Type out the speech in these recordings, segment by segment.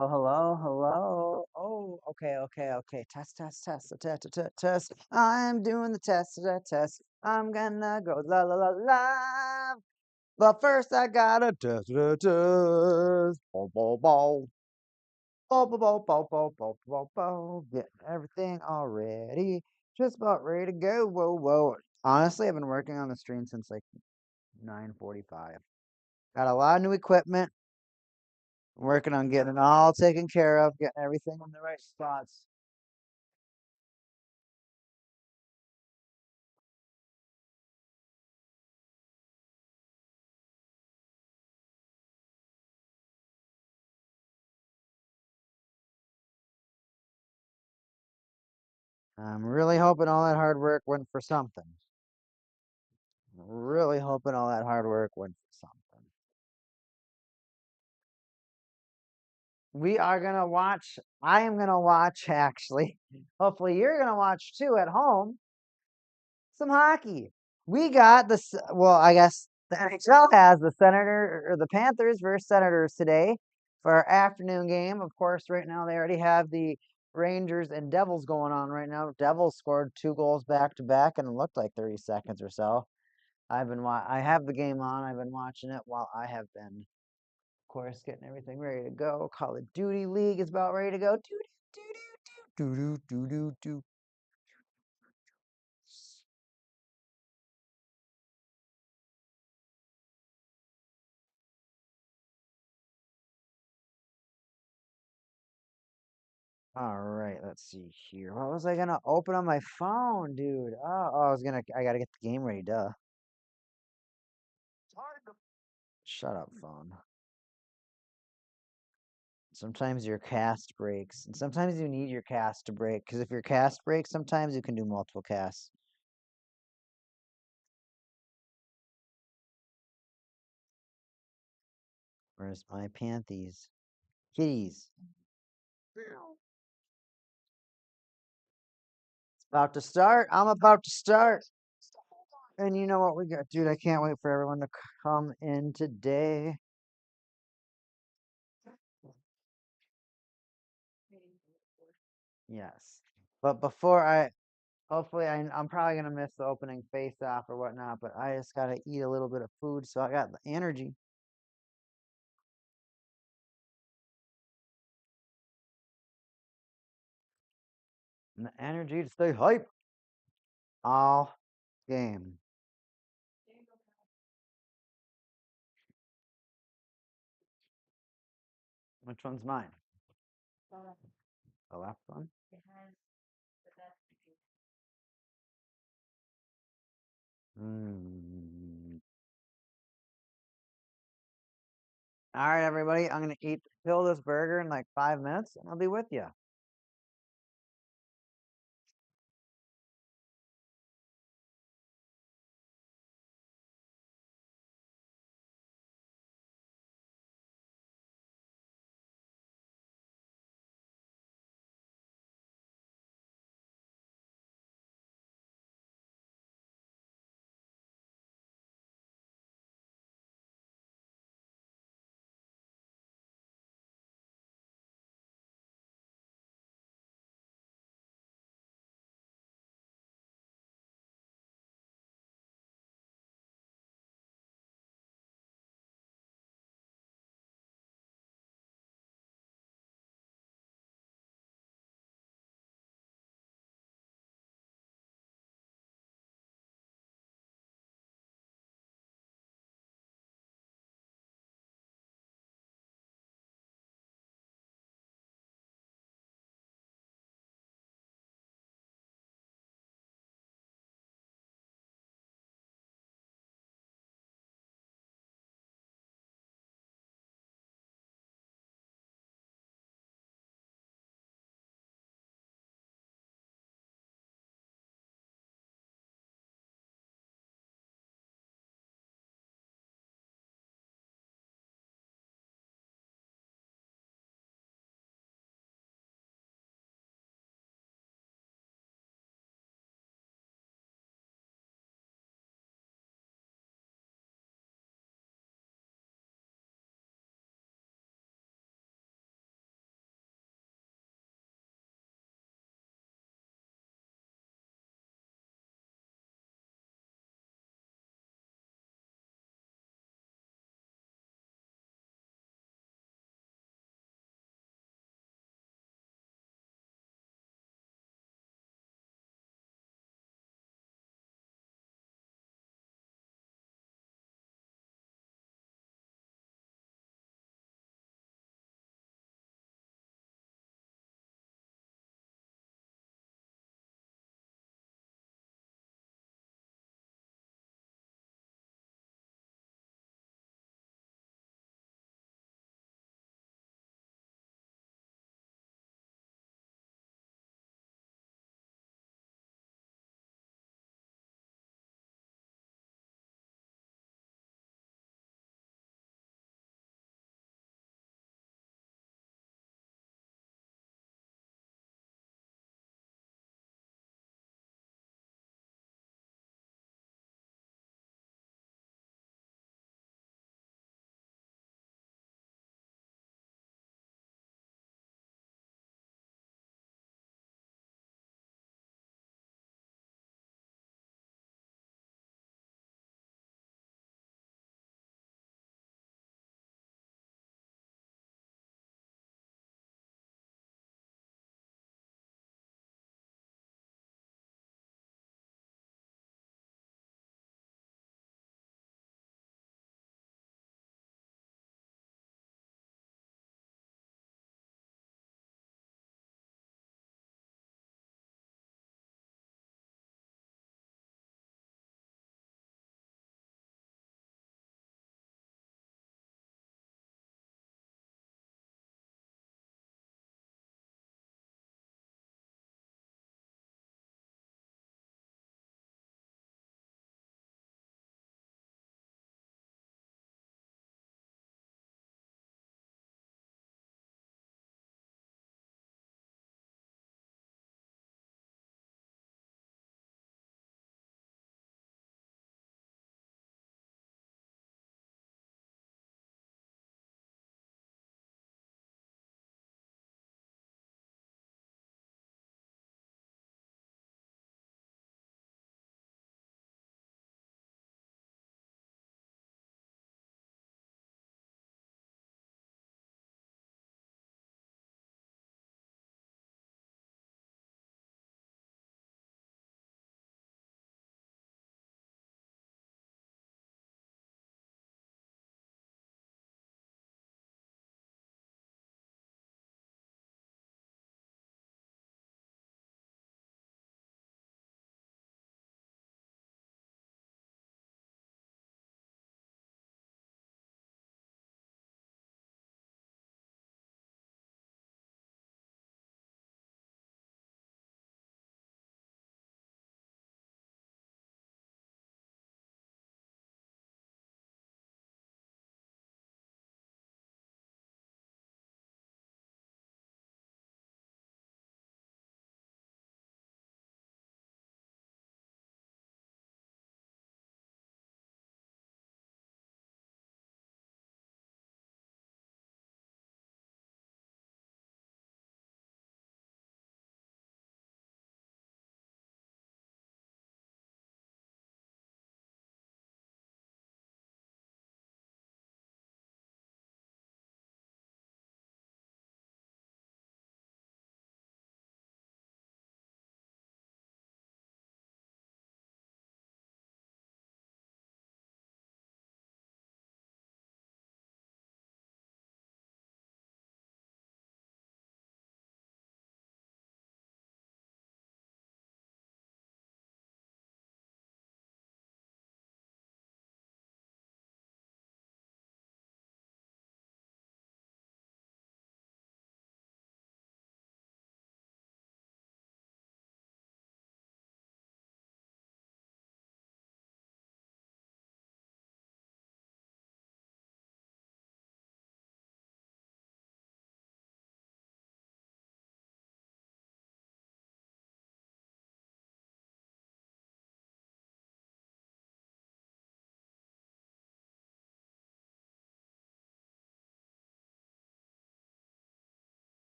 Oh, hello, hello. Oh, okay. Test, test. I'm doing the test. I'm gonna go la la la la. But first, I gotta test. Bow, bow, bow. Bow, bow, bow, bow, bow, bow, bow, bow. Getting everything all ready. Just about ready to go. Whoa, whoa. Honestly, I've been working on the stream since like 9:45. Got a lot of new equipment. Working on getting it all taken care of, getting everything in the right spots. I'm really hoping all that hard work went for something. Really hoping all that hard work went for something. We are gonna watch. I am gonna watch actually. Hopefully you're gonna watch too at home. Some hockey. We got this. Well, I guess the NHL has the Senator or the Panthers versus Senators today for our afternoon game. Of course, right now they already have the Rangers and Devils going on right now. Devils scored 2 goals back to back, and it looked like 30 seconds or so. I have the game on. I've been watching it while I have been, of course, getting everything ready to go. Call of Duty League is about ready to go. Do do do do do do do do. All right, let's see here. What was I gonna open on my phone, dude? I gotta get the game ready, duh. Shut up, phone. Sometimes your cast breaks, and sometimes you need your cast to break, because if your cast breaks, sometimes you can do multiple casts. Where's my panties? Kitties. It's about to start. I'm about to start. And you know what we got, dude? I can't wait for everyone to come in today. Yes. But before I, hopefully, I'm probably gonna miss the opening face off or whatnot, but I just gotta eat a little bit of food, so I got the energy. And the energy to stay hype all game. Which one's mine? The left one? Mm. All right, everybody. I'm gonna fill this burger in like 5 minutes, and I'll be with you.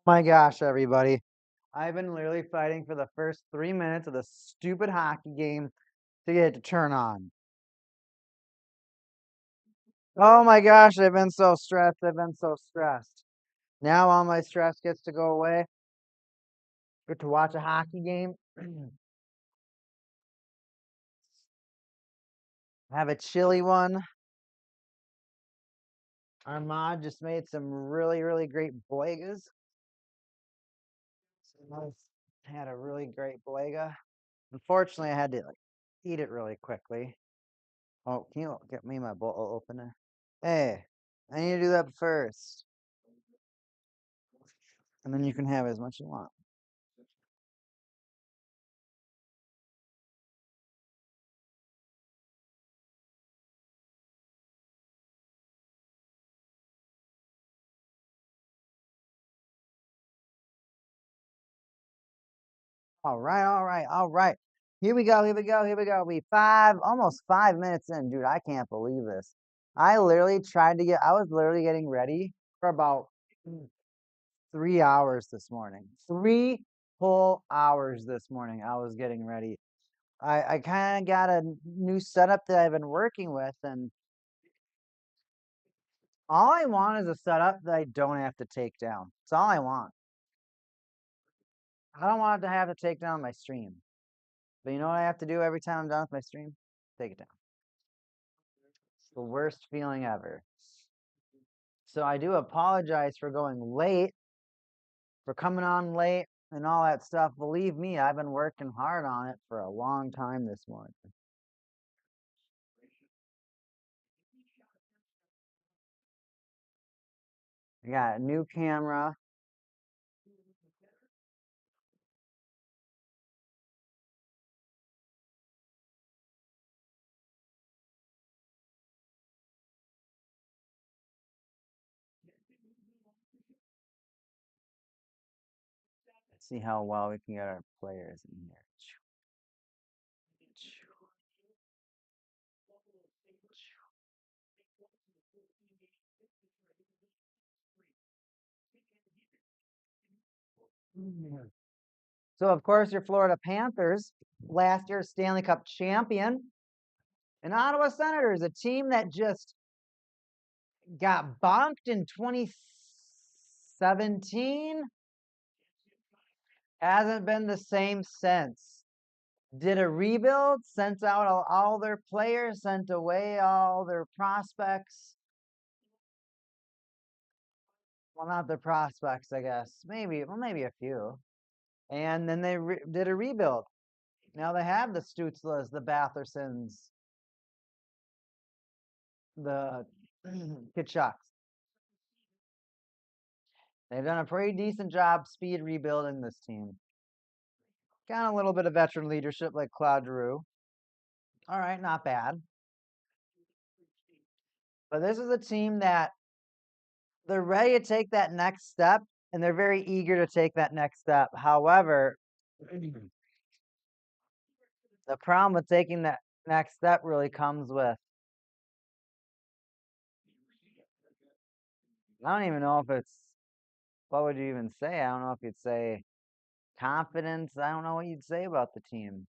My gosh, everybody. I've been literally fighting for the first 3 minutes of the stupid hockey game to get it to turn on. Oh my gosh, I've been so stressed. I've been so stressed. Now all my stress gets to go away. Get to watch a hockey game. Have a chilly one. Our mod just made some really, really great boigas. So had a really great boiga. Unfortunately, I had to like eat it really quickly. Oh, can you get me my bowl opener? Hey, I need to do that first, and then you can have as much as you want. All right, all right, all right. Here we go, here we go, here we go. Almost 5 minutes in, dude. I can't believe this. I was literally getting ready for about 3 hours this morning. 3 whole hours this morning. I was getting ready. I kind of got a new setup that I've been working with, and all I want is a setup that I don't have to take down. That's all I want. I don't want to have to take down my stream. But you know what I have to do every time I'm done with my stream? Take it down. It's the worst feeling ever. So I do apologize for going late, for coming on late and all that stuff. Believe me, I've been working hard on it for a long time this morning. I got a new camera. Let's see how well we can get our players in here. So of course your Florida Panthers, last year's Stanley Cup champion, and Ottawa Senators, a team that just got bonked in 2017, hasn't been the same since. Did a rebuild, sent out all their players, sent away all their prospects. Well, not their prospects, I guess. Maybe a few. And then they did a rebuild. Now they have the Stutzlas, the Bathersons, the Kitchucks. They've done a pretty decent job speed rebuilding this team. Got a little bit of veteran leadership like Claude Giroux. All right, not bad. But this is a team that they're ready to take that next step, and they're very eager to take that next step. However, the problem with taking that next step really comes with, I don't even know if it's, what would you even say? I don't know if you'd say confidence. I don't know what you'd say about the team.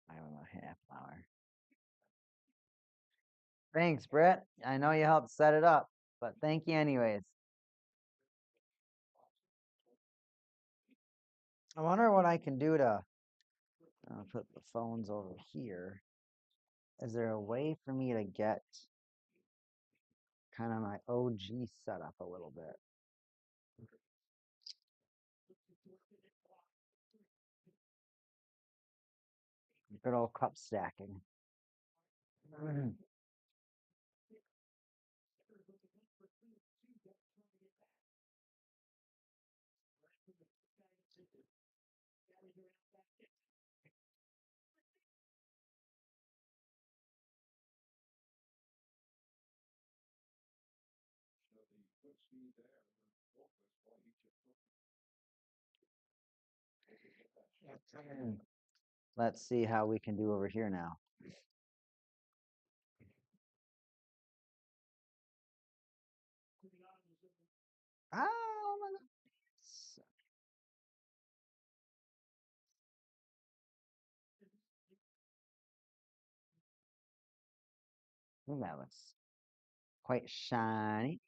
I don't know, half hour. Thanks, Brett. I know you helped set it up, but thank you anyways. I wonder what I can do to I'll put the phones over here. Is there a way for me to get kind of my OG setup a little bit? Good old cup stacking. Let's see how we can do over here now. Oh my goodness. Ooh, that looks quite shiny.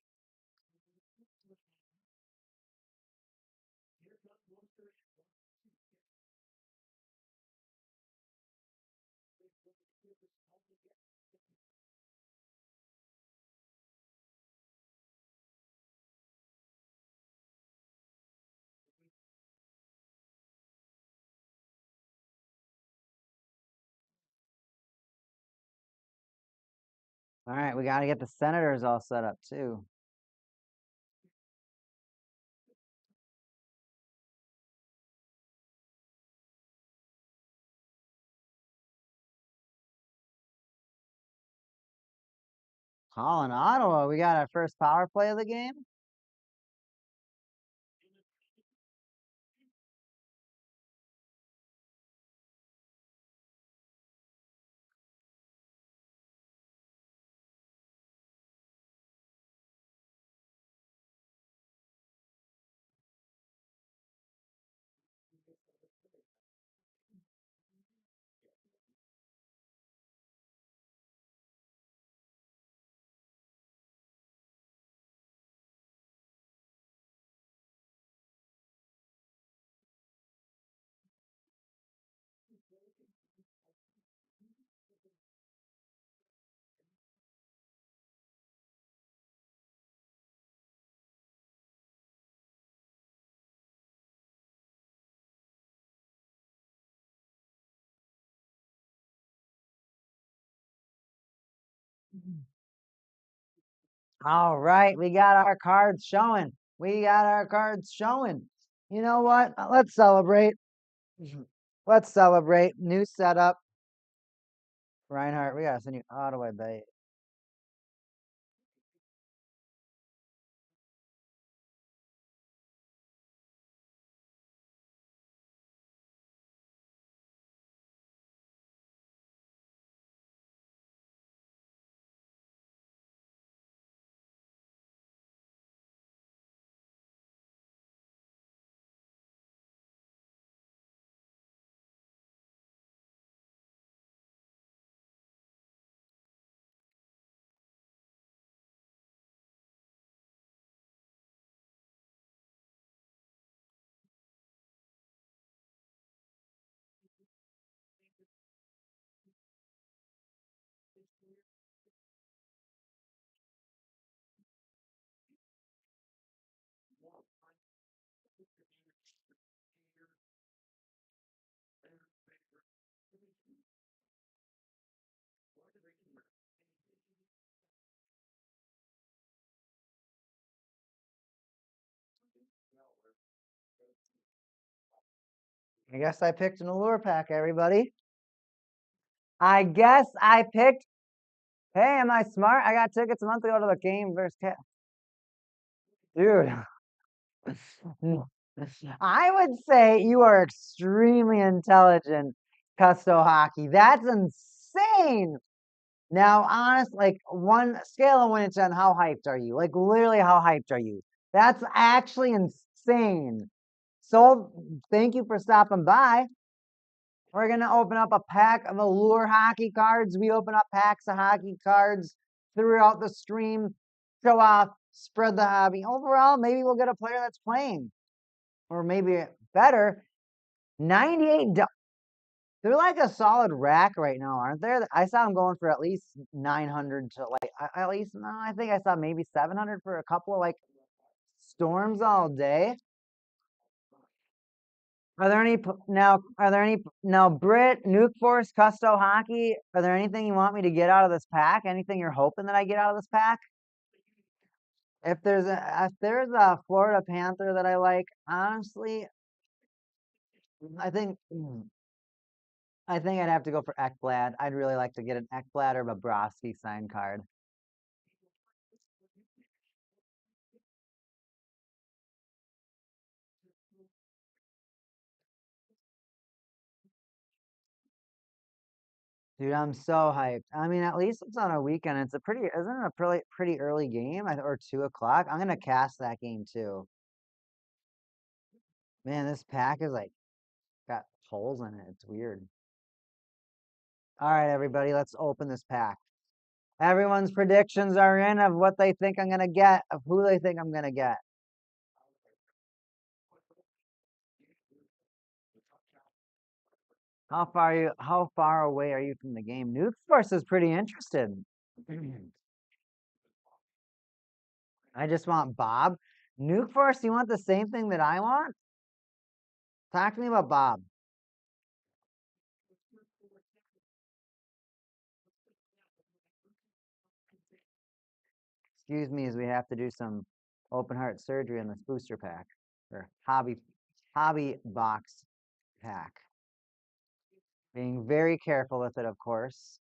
All right, we got to get the Senators all set up too. Calling Ottawa. We got our first power play of the game. All right, we got our cards showing. We got our cards showing. You know what? Let's celebrate. Let's celebrate. New setup. Reinhardt, we gotta send you Ottawa bait. I guess I picked an allure pack, everybody. I guess I picked. Hey, am I smart? I got tickets a month ago to the game versus Dude. I would say you are extremely intelligent, Custo Hockey. That's insane. Now, honest, like one scale of 1 to 10, how hyped are you? Like literally, how hyped are you? That's actually insane. So, thank you for stopping by. We're gonna open up a pack of Allure hockey cards. We open up packs of hockey cards throughout the stream. Show off, spread the hobby. Overall, maybe we'll get a player that's playing, or maybe better. 98. They're like a solid rack right now, aren't they? I saw them going for at least 900 to like at least no, I think I saw maybe 700 for a couple of like storms all day. Are there any now? Are there any now? Brit, Nuke Force, Custo Hockey. Are there anything you want me to get out of this pack? Anything you're hoping that I get out of this pack? If there's a Florida Panther that I like, honestly, I think I think I'd have to go for Ekblad. I'd really like to get an Ekblad or Bobrovsky signed card. Dude, I'm so hyped. I mean, at least it's on a weekend. It's a pretty, isn't it a pretty early game or 2 o'clock? I'm gonna cast that game too. Man, this pack is like got holes in it. It's weird. All right, everybody, let's open this pack. Everyone's predictions are in of what they think I'm gonna get, of who they think I'm gonna get. How far away are you from the game? Nuke Force is pretty interested. I just want Bob. Nuke Force, you want the same thing that I want? Talk to me about Bob. Excuse me as we have to do some open heart surgery in this booster pack or hobby box pack. Being very careful with it, of course.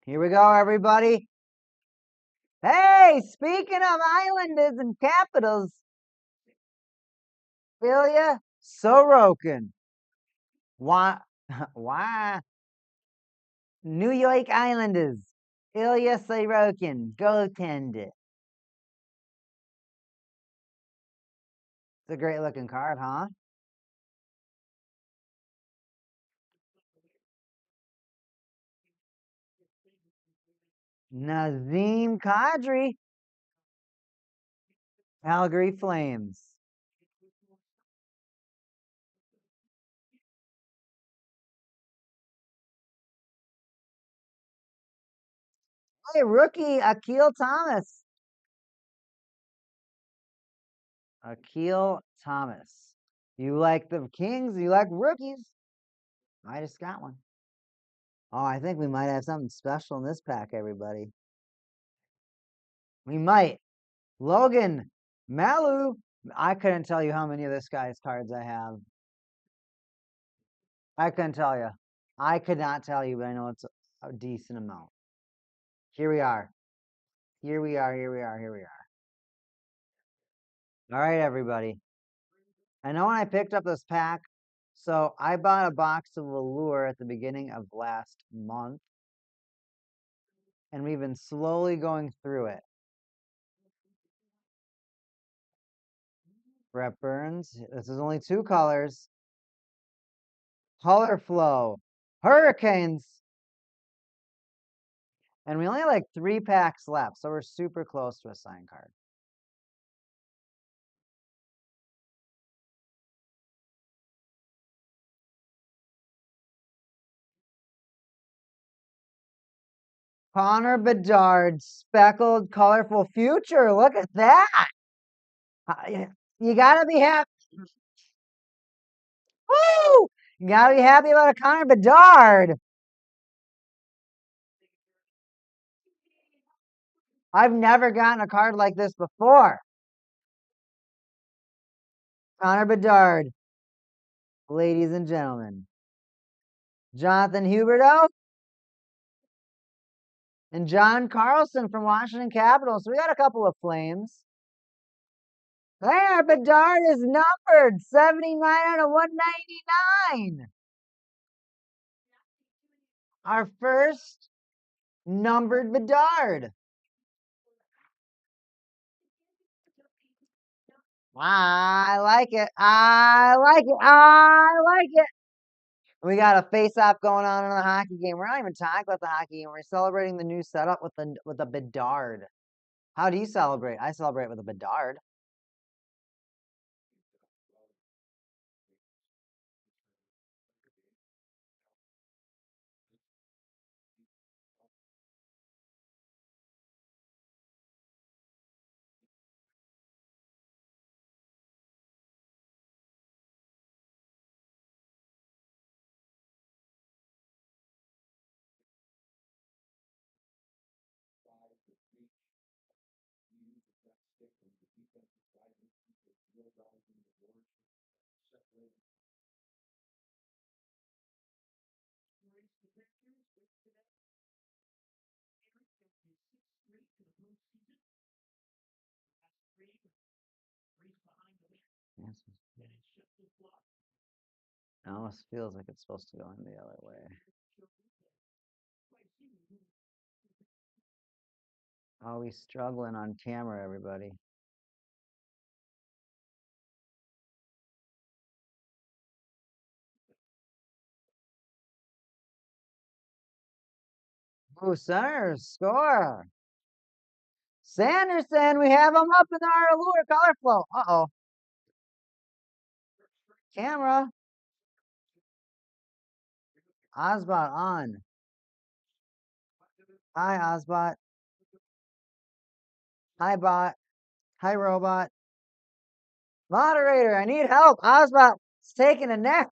Here we go, everybody. Hey, speaking of Islanders and Capitals, Ilya Sorokin. Why? Why? New York Islanders. Ilya Sorokin, goaltender. It's a great looking card, huh? Nazim Kadri, Calgary Flames. Hey, rookie Akil Thomas. Akil Thomas. You like the Kings? You like rookies? I just got one. Oh, I think we might have something special in this pack, everybody. We might. Logan Malu. I couldn't tell you how many of this guy's cards I have. I couldn't tell you. I could not tell you, but I know it's a decent amount. Here we are. Here we are. Here we are. Here we are. All right, everybody. I know when I picked up this pack, so I bought a box of Allure at the beginning of last month, and we've been slowly going through it. Brett Burns, this is only 2 colors. Color Flow, Hurricanes, and we only have like 3 packs left, so we're super close to a signed card. Connor Bedard, speckled, colorful future. Look at that. You gotta be happy. Woo! You gotta be happy about a Connor Bedard. I've never gotten a card like this before. Connor Bedard, ladies and gentlemen. Jonathan Huberdeau and John Carlson from Washington Capitals. So we got a couple of Flames. There, Bedard is numbered 79 out of 199. Our first numbered Bedard. I like it. I like it. I like it. We got a face-off going on in the hockey game. We're not even talking about the hockey game. We're celebrating the new setup with the Bedard. How do you celebrate? I celebrate with a Bedard. Yes. It almost feels like it's supposed to go in the other way. Always struggling on camera, everybody. Ooh, center score. Sanderson, we have him up in our lure color flow. Uh-oh. Camera. Osbot on. Hi, Osbot. Hi, bot. Hi, robot. Moderator, I need help. Osbot's taking a nap.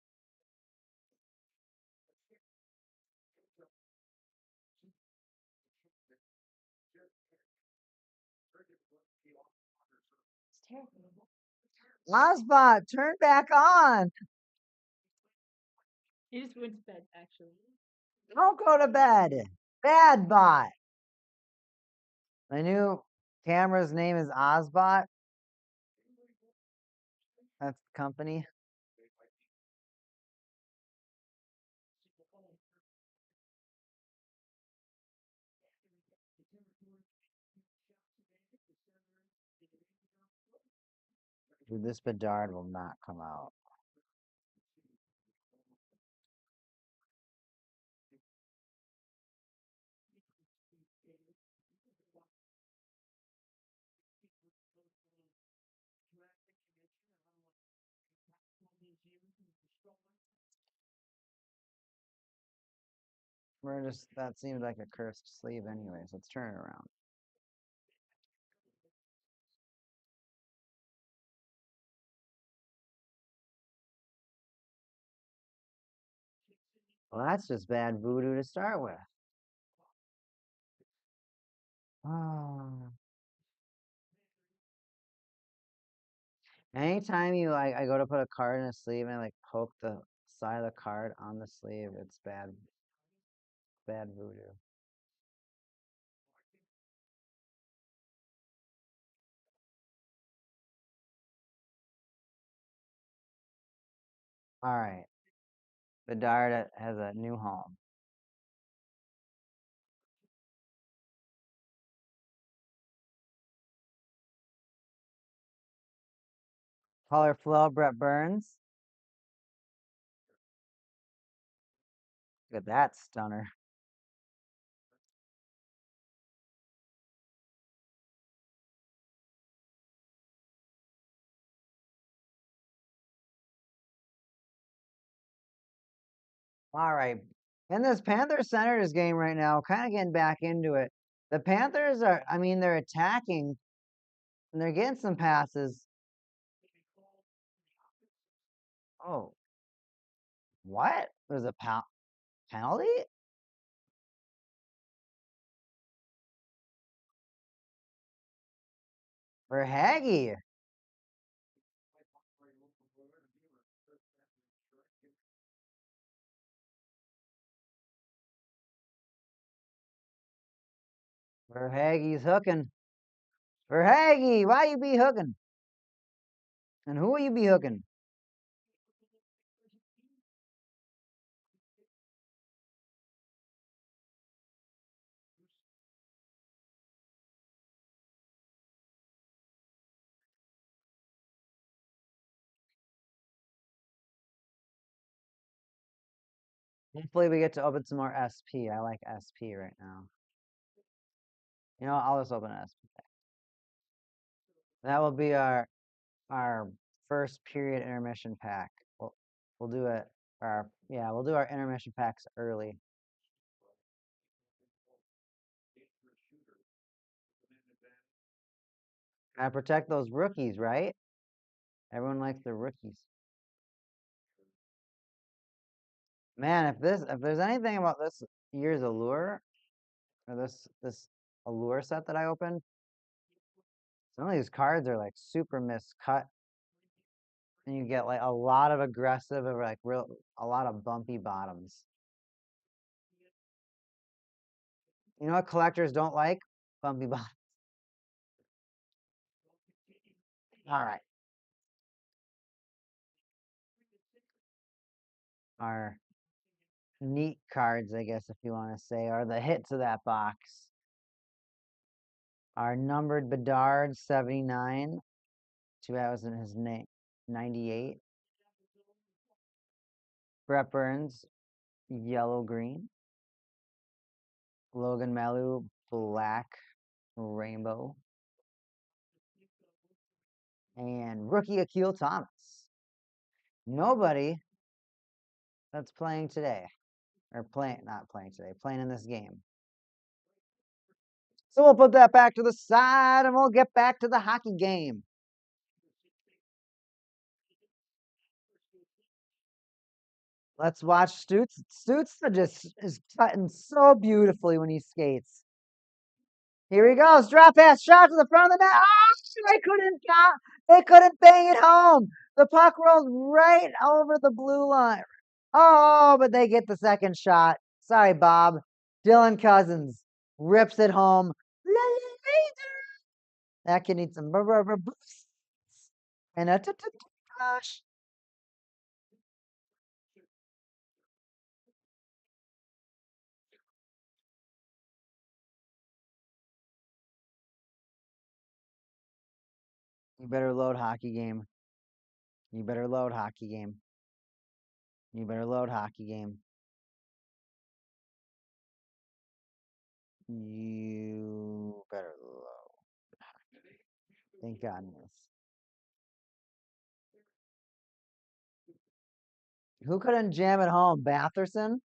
Osbot, turn back on. He just went to bed, actually. Don't go to bed. Bad bot. My new camera's name is Osbot. That's the company. Dude, this Bedard will not come out. That seems like a cursed sleeve anyways. Let's turn it around. Well, that's just bad voodoo to start with. Oh. Anytime I go to put a card in a sleeve and I like poke the side of the card on the sleeve, it's bad voodoo. All right. Bedard has a new home. Color flow, Brett Burns. Look at that stunner. All right. And this Panthers Senators game right now, kind of getting back into it. The Panthers are, I mean, they're attacking and they're getting some passes. Oh, what? There's a penalty? For Haggy. For Haggy's hooking. For Haggy, why you be hooking? And who will you be hooking? Hopefully we get to open some more SP. I like SP right now. You know, I'll just open SP. That will be our first period intermission pack. We'll do it. We'll do our intermission packs early. I protect those rookies, right? Everyone likes the rookies. Man, if there's anything about this year's allure, or this allure set that I opened, some of these cards are like super miscut, and you get like a lot of aggressive or like a lot of bumpy bottoms. You know what collectors don't like? Bumpy bottoms. All right. our neat cards, I guess, if you want to say, are the hits of that box. Our numbered Bedard, 79. Too bad wasn't his name. 98. Brett Burns, yellow-green. Logan Malu, black rainbow. And rookie Akil Thomas. Nobody that's playing today. Or not playing today, playing in this game. So we'll put that back to the side and we'll get back to the hockey game. Let's watch Stutz. Stutz just is cutting so beautifully when he skates. Here he goes. Drop pass shot to the front of the net. Oh, they couldn't bang it home. The puck rolled right over the blue line. Oh, but they get the second shot. Sorry, Bob. Dylan Cousins rips it home. That kid needs some boosts. And a gosh. You better load hockey game. You better load hockey game. You better load hockey game. You better load. Thank goodness. Who couldn't jam it home? Batherson?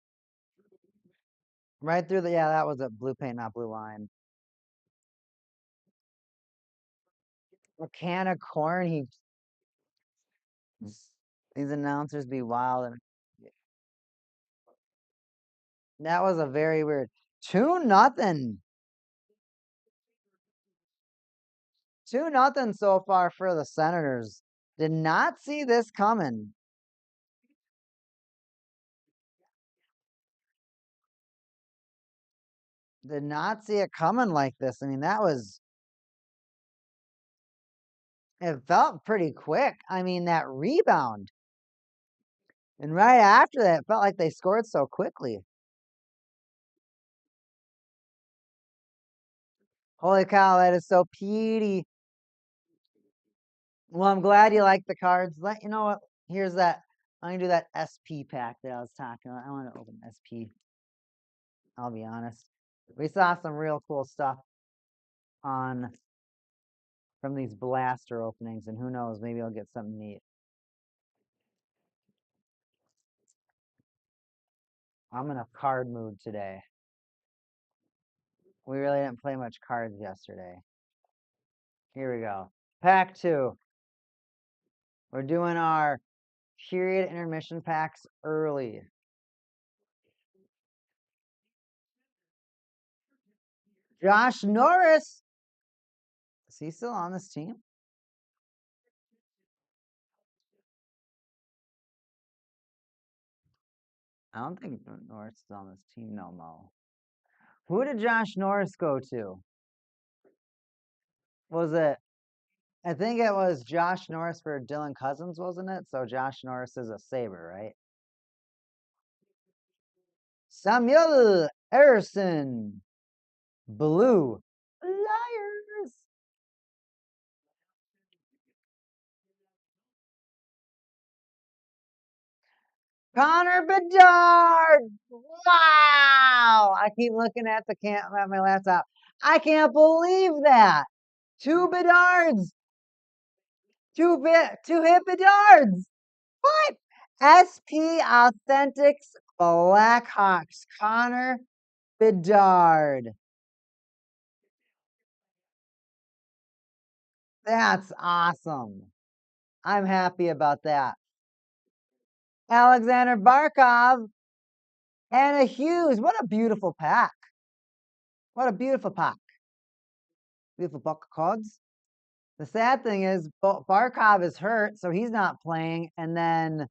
Right through yeah, that was a blue paint, not blue line. A can of corn. These announcers be wild. And that was a very weird 2-0. 2-0 so far for the Senators. Did not see this coming. Did not see it coming like this. I mean, it felt pretty quick. I mean, that rebound. And right after that, it felt like they scored so quickly. Holy cow, that is so pretty. Well, I'm glad you like the cards. You know what? Here's that. I'm gonna do that SP pack that I was talking about. I want to open SP. I'll be honest. We saw some real cool stuff from these blaster openings, and who knows, maybe I'll get something neat. I'm in a card mood today. We really didn't play much cards yesterday. Here we go. Pack 2. We're doing our period intermission packs early. Josh Norris. Is he still on this team? I don't think Norris is on this team no more. Who did Josh Norris go to? Was it? I think it was Josh Norris for Dylan Cousins, wasn't it? So Josh Norris is a Sabre, right? Samuel Ersson. Blue. Liars. Connor Bedard. Wow. I keep looking at at my laptop. I can't believe that. 2 Bedards. 2-hit Bedards. What? SP Authentics Blackhawks. Connor Bedard. That's awesome. I'm happy about that. Alexander Barkov and a Hughes. What a beautiful pack. What a beautiful pack. Beautiful pack of cards. The sad thing is Barkov is hurt, so he's not playing. And then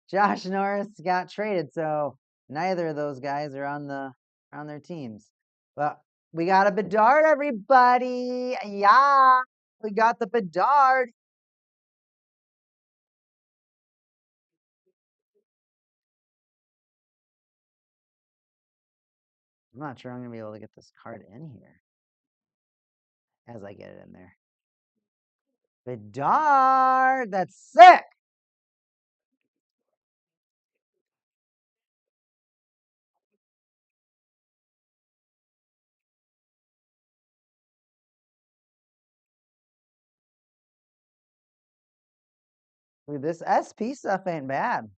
Josh Norris got traded, so neither of those guys are on their teams. But we got a Bedard, everybody. Yeah, we got the Bedard. I'm not sure I'm going to be able to get this card in here as I get it in there. Bedard! That's sick! Dude, this SP stuff ain't bad.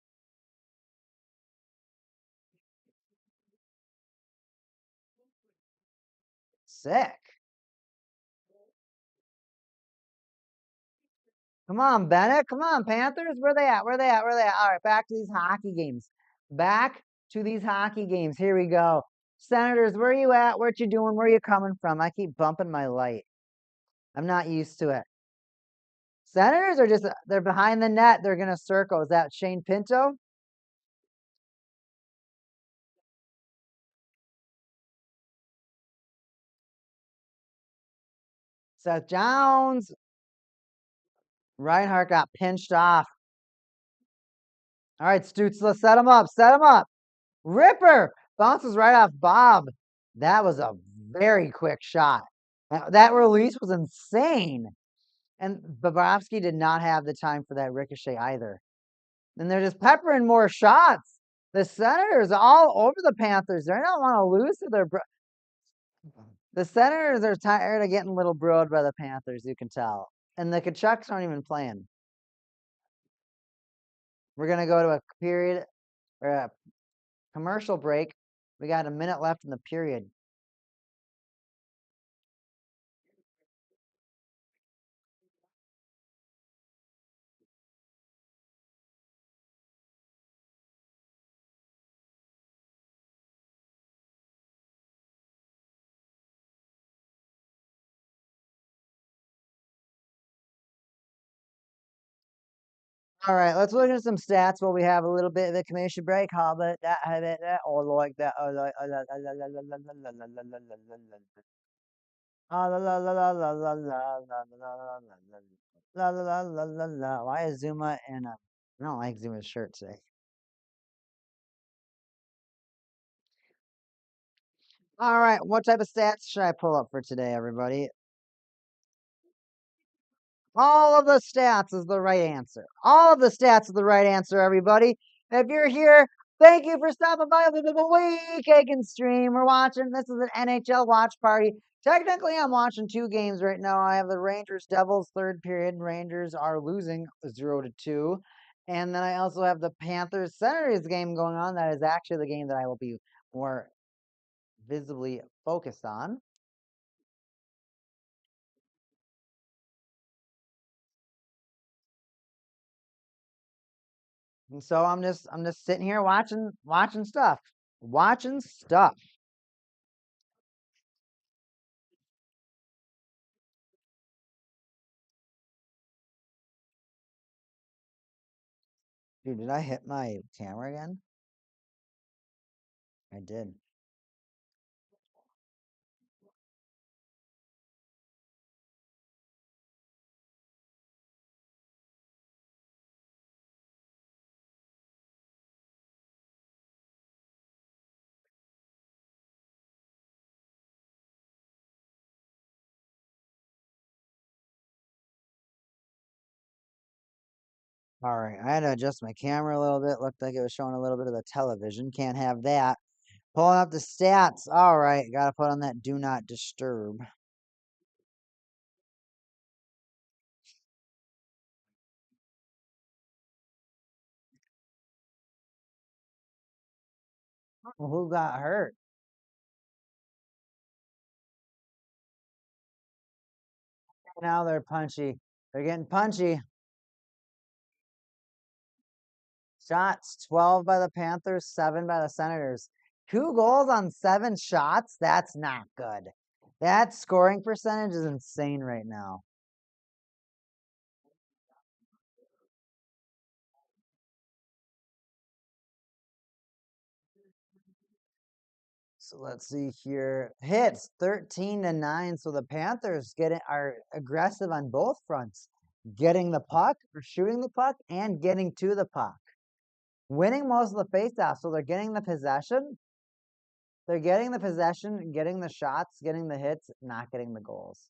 Sick. Come on, Bennett. Come on, Panthers. Where they at? Where they at? Where they at? All right, back to these hockey games. Back to these hockey games. Here we go. Senators, where you at? What you doing? Where you coming from? I keep bumping my light. I'm not used to it. Senators are just, they're behind the net. They're going to circle. Is that Shane Pinto? Seth Jones. Reinhardt got pinched off. All right, Stutzla, set him up. Set him up. Ripper bounces right off Bob. That was a very quick shot. That release was insane. And Bobrovsky did not have the time for that ricochet either. And they're just peppering more shots. The Senators all over the Panthers. They don't want to lose to their. The Senators are tired of getting little broed by the Panthers, you can tell. And the Kachucks aren't even playing. We're going to go to a period or a commercial break. We got a minute left in the period. All right, let's look at some stats while we have a little bit of a commercial break. How about that? How about that? Or like that? Or like, la la la la la la la la la la la la la. Why is Zuma in a? I don't like Zuma's shirt today. All right, what type of stats should I pull up for today, everybody? All of the stats is the right answer. All of the stats is the right answer, everybody. If you're here, thank you for stopping by the weekend stream. We're watching. This is an NHL watch party. Technically, I'm watching two games right now. I have the Rangers Devils third period. Rangers are losing 0-2. And then I also have the Panthers Senators game going on. That is actually the game that I will be more visibly focused on. And so I'm just sitting here watching stuff. Watching stuff. Dude, did I hit my camera again? I did. All right, I had to adjust my camera a little bit. Looked like it was showing a little bit of the television. Can't have that. Pulling up the stats. All right, got to put on that do not disturb. Well, who got hurt? Now they're punchy. They're getting punchy. Shots 12 by the Panthers, 7 by the Senators. 2 goals on 7 shots? That's not good. That scoring percentage is insane right now. So let's see here. Hits 13-9. So the Panthers are aggressive on both fronts, getting the puck or shooting the puck and getting to the puck, winning most of the faceoffs. So they're getting the possession. They're getting the possession, getting the shots, getting the hits, not getting the goals.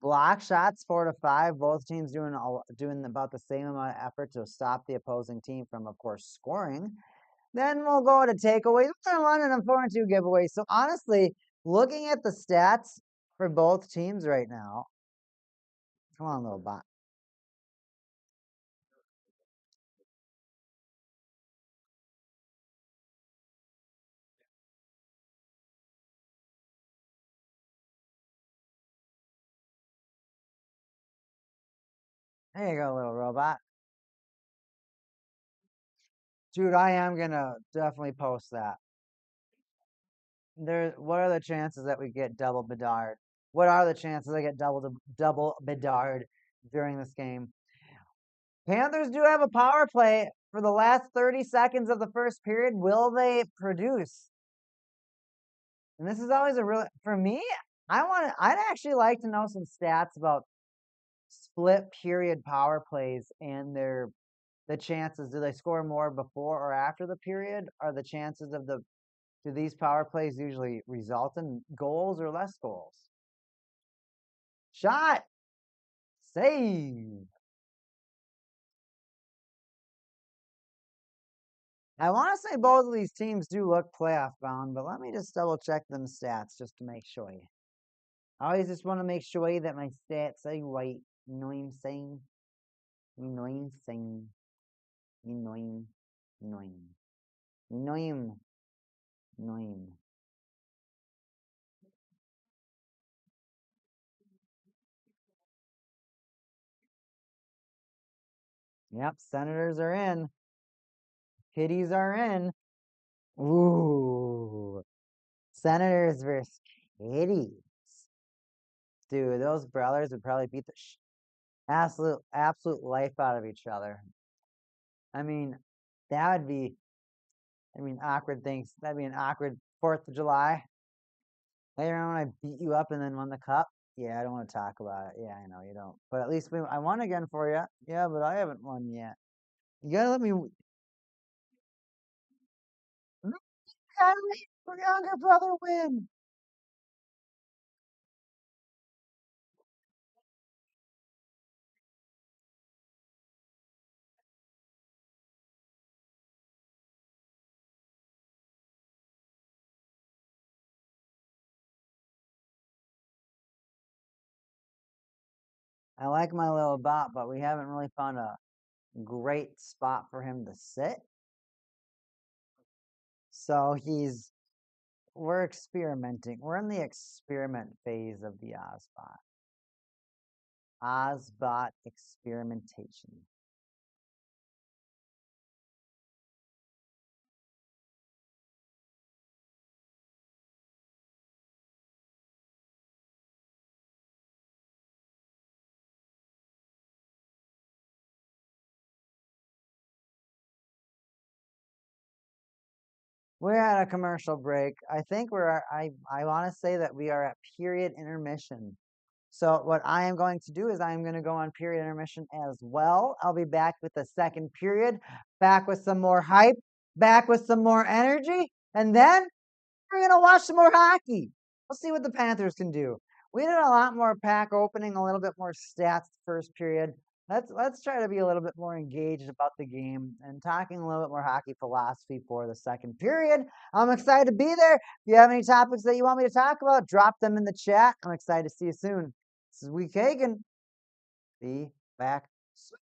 Block shots 4-5. Both teams doing about the same amount of effort to stop the opposing team from, of course, scoring. Then we'll go to takeaways. 1 and 4-2 giveaways. So honestly, looking at the stats for both teams right now, come on, little bot. There you go, little robot. Dude, I am gonna definitely post that. What are the chances that we get double Bedard? What are the chances I get double Bedard during this game? Panthers do have a power play for the last 30 seconds of the first period. Will they produce? And this is always a real, for me, I'd actually like to know some stats about split period power plays and the chances. Do they score more before or after the period? Are the chances of do these power plays usually result in goals or less goals? Shot! Save! I want to say both of these teams do look playoff bound, but let me just double check them stats just to make sure. I always just want to make sure that my stats are right. You know what I'm saying? You know what I'm saying? You know him. You know him. You know him. You know him. Yep, Senators are in. Kitties are in. Ooh. Senators versus Kitties. Dude, those brothers would probably beat the absolute life out of each other. I mean, that would be, awkward things. That'd be an awkward 4th of July. Hey, remember when I beat you up and then won the cup? Yeah, I don't want to talk about it. Yeah, I know you don't. But at least I won again for you. Yeah, but I haven't won yet. You gotta let me. You gotta let your younger brother win. I like my little bot, but we haven't really found a great spot for him to sit. So we're experimenting. We're in the experiment phase of the Ozbot. Ozbot experimentation. We're at a commercial break. I think I want to say that we are at period intermission. So what I am going to do is I am going to go on period intermission as well. I'll be back with the second period, back with some more hype, back with some more energy, and then we're going to watch some more hockey. We'll see what the Panthers can do. We did a lot more pack opening, a little bit more stats first period. Let's try to be a little bit more engaged about the game and talking a little bit more hockey philosophy for the second period. I'm excited to be there. If you have any topics that you want me to talk about, drop them in the chat. I'm excited to see you soon. This is Week Hagen. Be back soon.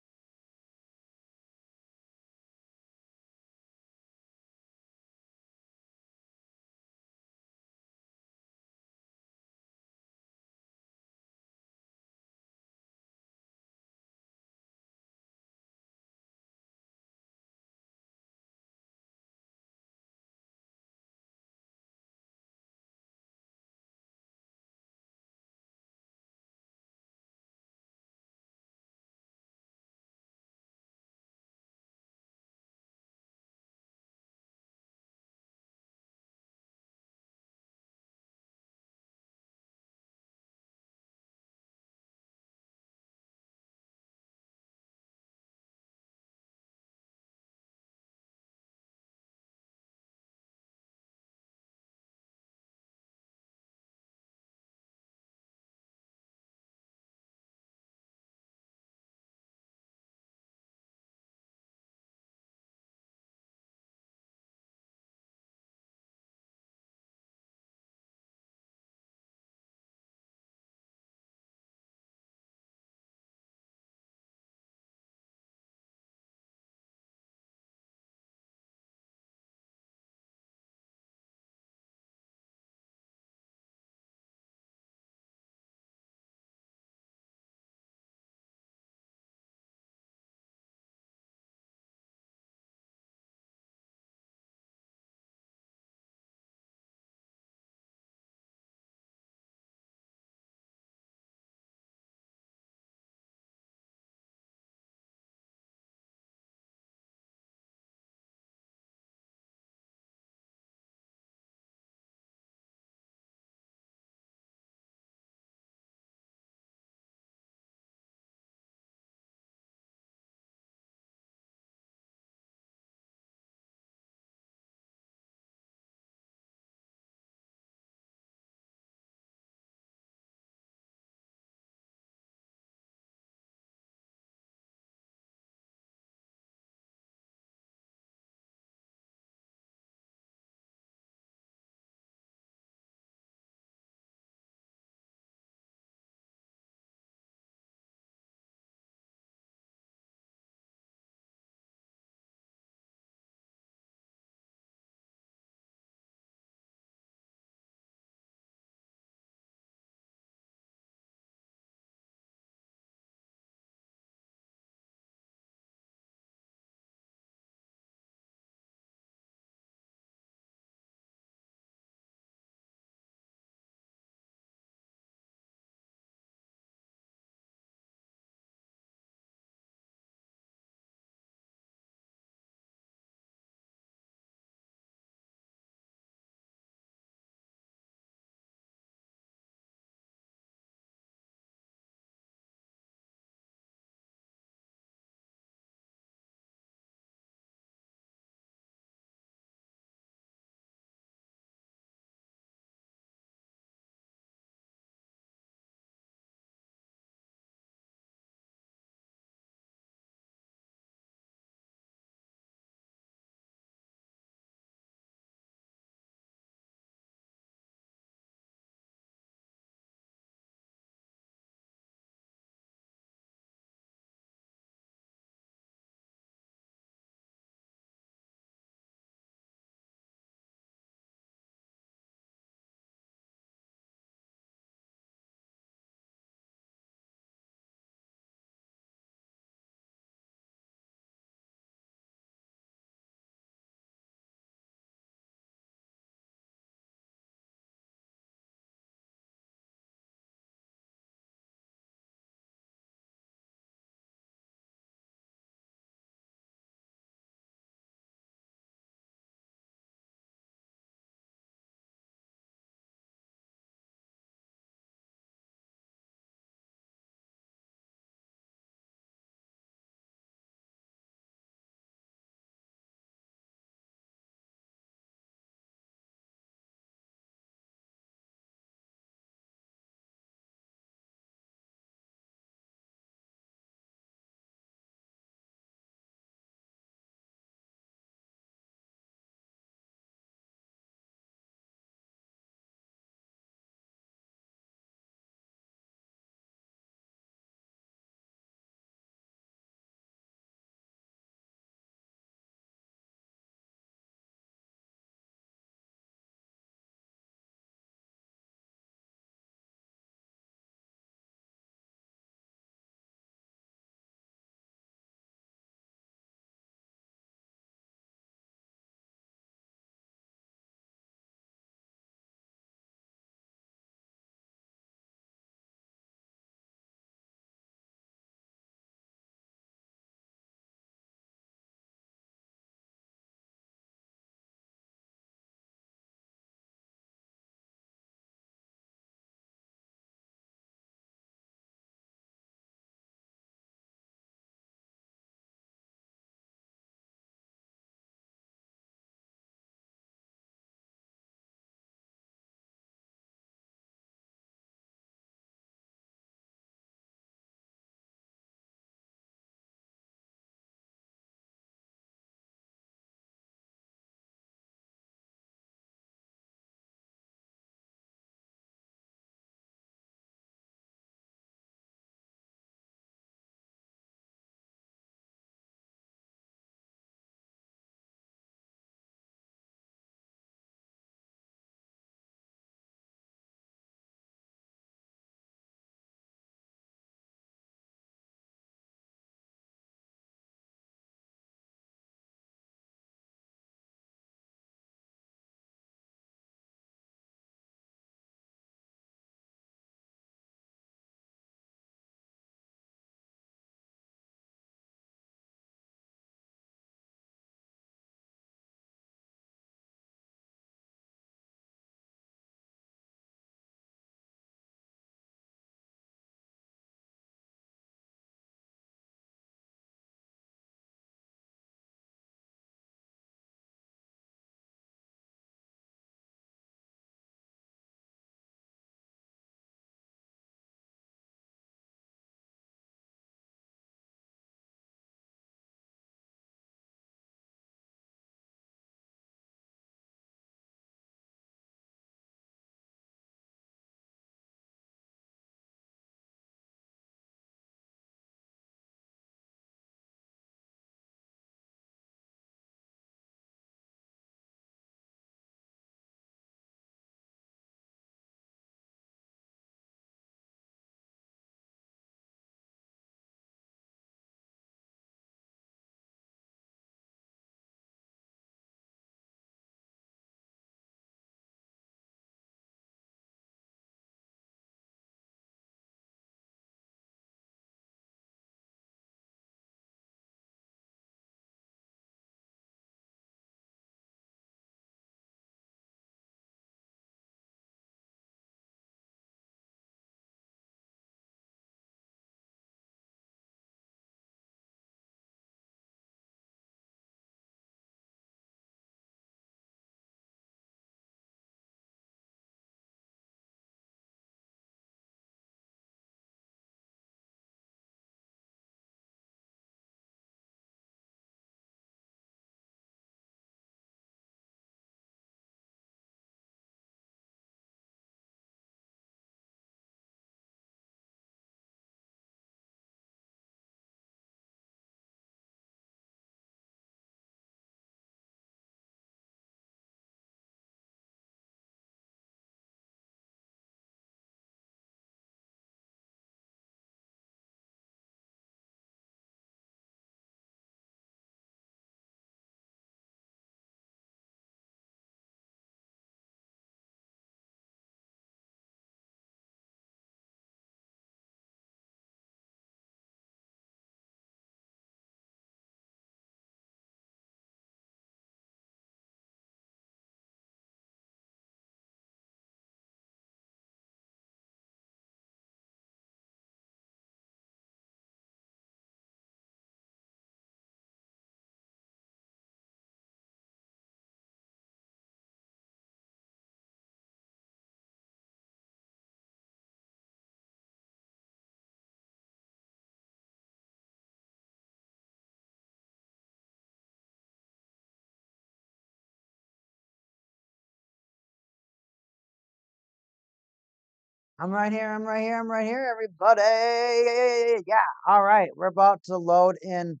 I'm right here. I'm right here. I'm right here, everybody. Yeah. All right. We're about to load in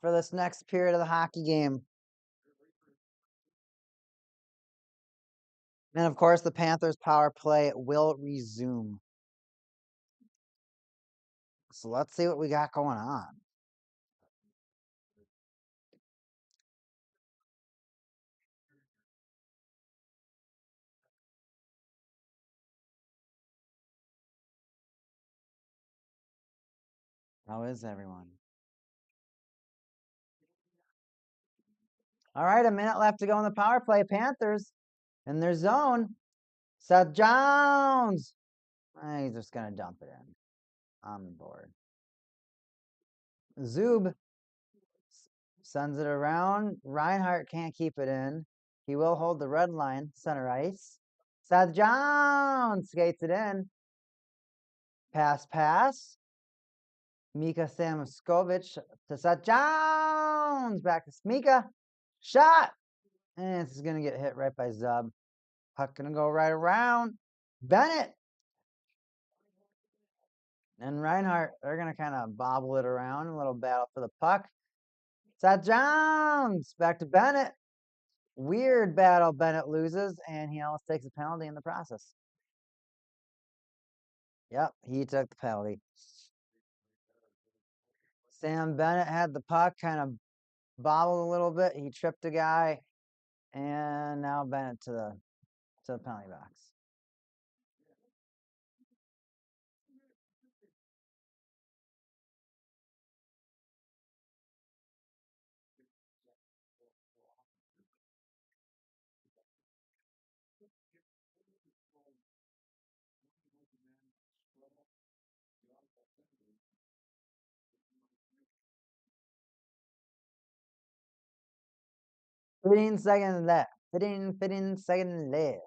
for this next period of the hockey game. And of course, the Panthers power play will resume. So let's see what we got going on. How is everyone? All right, a minute left to go in the power play. Panthers in their zone. Seth Jones. He's just going to dump it in on the board. Zub sends it around. Reinhart can't keep it in. He will hold the red line, center ice. Seth Jones skates it in. Pass. Mika Samoskevich to Seth Jones. Back to Mika. Shot. And this is going to get hit right by Zub. Puck going to go right around. Bennett. And Reinhart, they're going to kind of bobble it around. A little battle for the puck. Seth Jones. Back to Bennett. Weird battle. Bennett loses, and he almost takes a penalty in the process. Yep, he took the penalty. Sam Bennett had the puck, kind of bobbled a little bit. He tripped a guy, and now Bennett to the penalty box. Fifteen seconds left. 15 seconds left.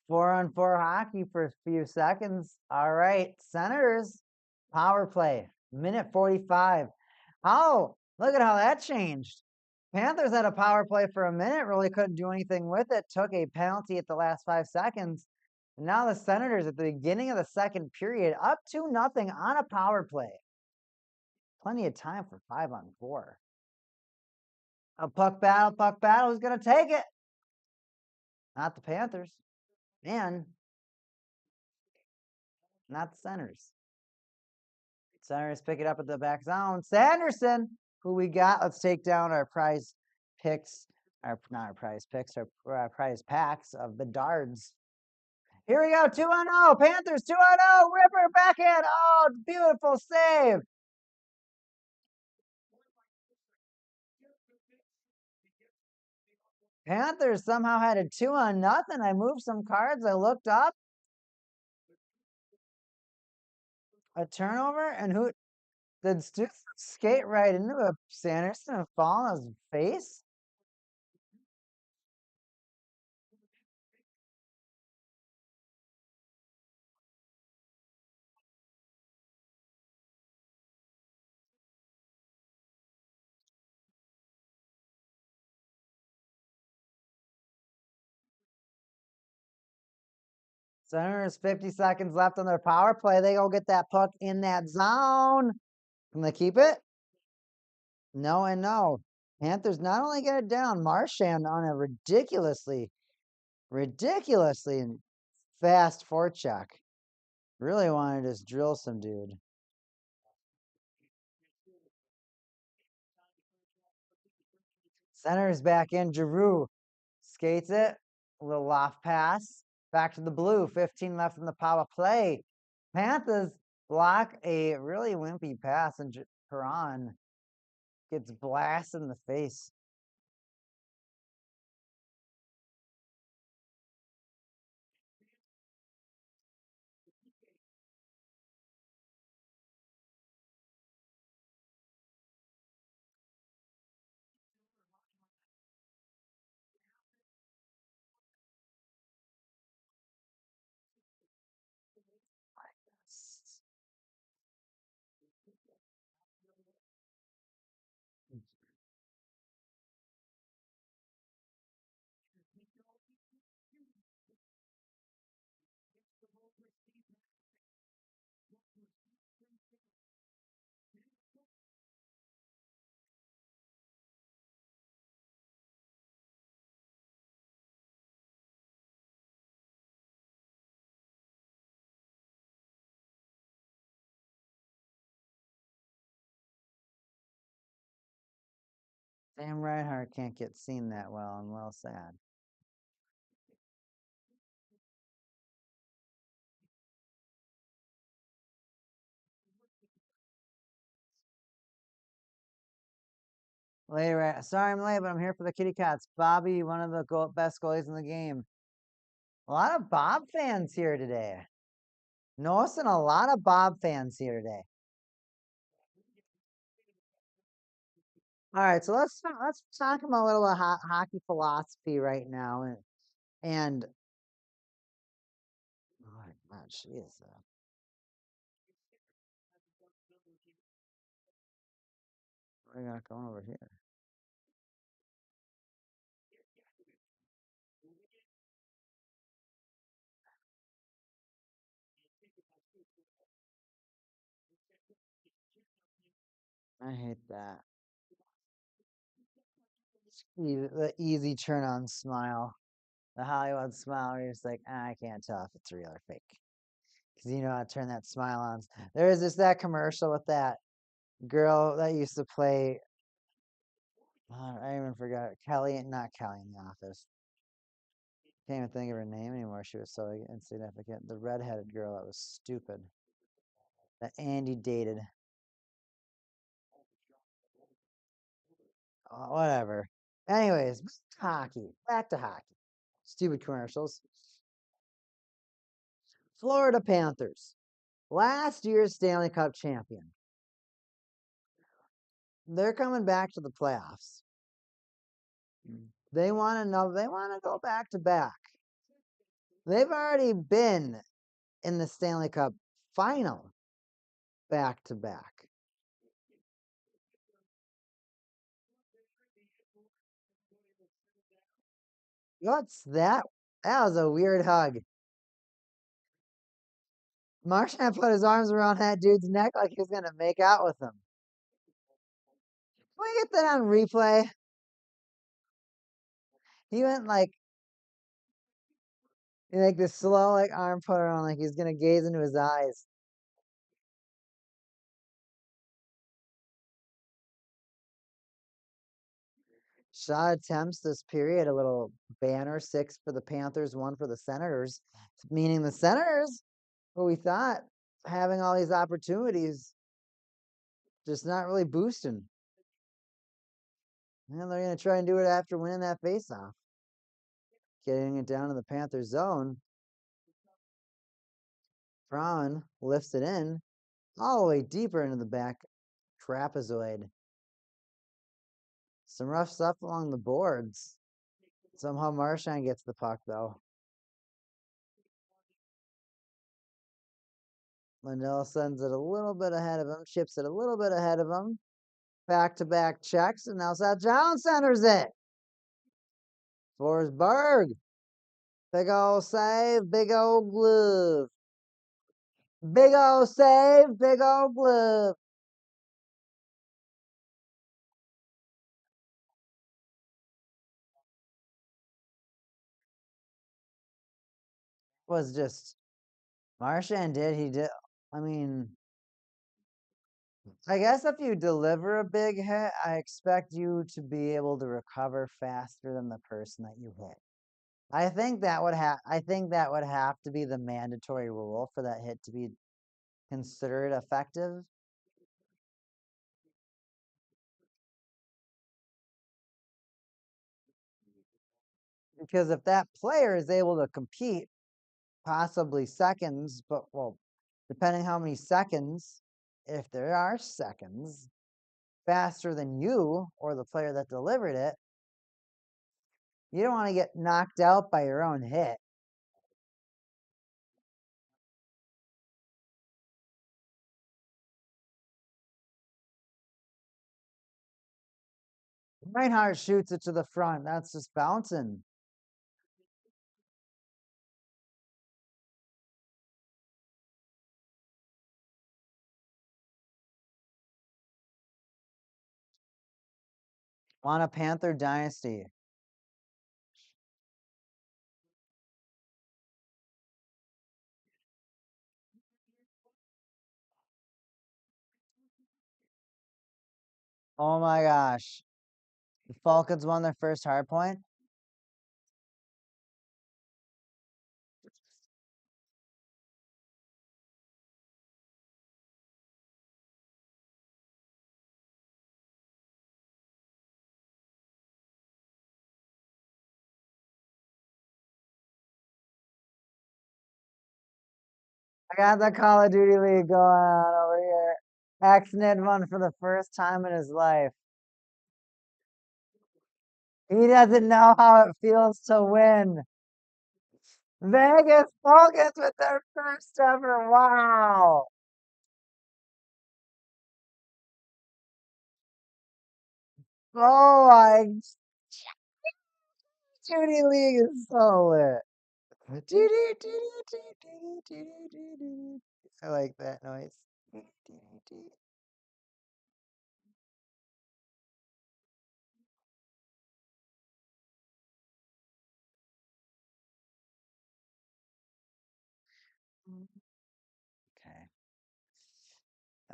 Four-on-four hockey for a few seconds. All right, Senators power play, minute 45. Oh, look at how that changed. Panthers had a power play for a minute, really couldn't do anything with it, took a penalty at the last 5 seconds. And now the Senators at the beginning of the second period, up 2-0 on a power play. Plenty of time for 5-on-4. A puck battle. Who's going to take it? Not the Panthers. And not the Senators. Senators pick it up at the back zone. Sanderson, who we got. Let's take down our prize picks. Not our prize picks, our prize packs of Bedard's. Here we go, 2-0. Panthers 2-0. Ripper backhand. Oh, beautiful save. Panthers somehow had a 2-0. I moved some cards. I looked up. A turnover, and who did Stu skate right into a Sanderson and fall on his face? Senators 50 seconds left on their power play. They go get that puck in that zone. Can they keep it? No and no. Panthers not only get it down, Marchand on a ridiculously fast forecheck. Really wanted to just drill some dude. Senators back in. Giroux skates it. A little off pass. Back to the blue. 15 left in the power play. Panthers block a really wimpy pass, and Perron gets blasted in the face. Sam Reinhart can't get seen that well. I'm well sad. Later, sorry I'm late, but I'm here for the Kitty Cats. Bobby, one of the best goalies in the game. A lot of Bob fans here today. Noticing a lot of Bob fans here today. All right, so let's talk about a little bit of hockey philosophy right now, and oh my God, she is. What do we got going over here? I hate that. The easy turn on smile, the Hollywood smile. Where you're just like, I can't tell if it's real or fake, because you know how to turn that smile on. There is just that commercial with that girl that used to play. I even forgot Kelly, not Kelly in The Office. Can't even think of her name anymore. She was so insignificant. The redheaded girl that was stupid that Andy dated. Whatever. Anyways, hockey. Back to hockey. Stupid commercials. Florida Panthers, last year's Stanley Cup champion. They're coming back to the playoffs. They want to know. They want to go back to back. They've already been in the Stanley Cup final back to back. What's that? That was a weird hug. Marchand put his arms around that dude's neck like he was gonna make out with him. Can we get that on replay? He went like this slow arm put on like he's gonna gaze into his eyes. Shot attempts this period, a little banner, 6 for the Panthers, 1 for the Senators, meaning the Senators, who we thought having all these opportunities, just not really boosting. And they're going to try and do it after winning that faceoff. Getting it down to the Panthers zone. Braun lifts it in all the way deeper into the back trapezoid. Some rough stuff along the boards. Somehow Marchand gets the puck, though. Lindell sends it a little bit ahead of him, chips it a little bit ahead of him. Back-to-back checks, and now Seth Jones centers it. Forsberg. Big old save, big old glove. Big old save, big old glove. Was just Marchand he did. I mean, I guess if you deliver a big hit, I expect you to be able to recover faster than the person that you hit. I think that would have to be the mandatory rule for that hit to be considered effective. Because if that player is able to compete possibly seconds, but well, depending how many seconds, if there are seconds, faster than you or the player that delivered it, you don't want to get knocked out by your own hit. Reinhardt shoots it to the front. That's just bouncing. On a Panther dynasty. Oh my gosh. The Falcons won their first hard point. I got the Call of Duty League going on over here. X-Ned won for the first time in his life. He doesn't know how it feels to win. Vegas Falcons with their first ever. Wow. Oh, I Duty League is so lit. I like that noise.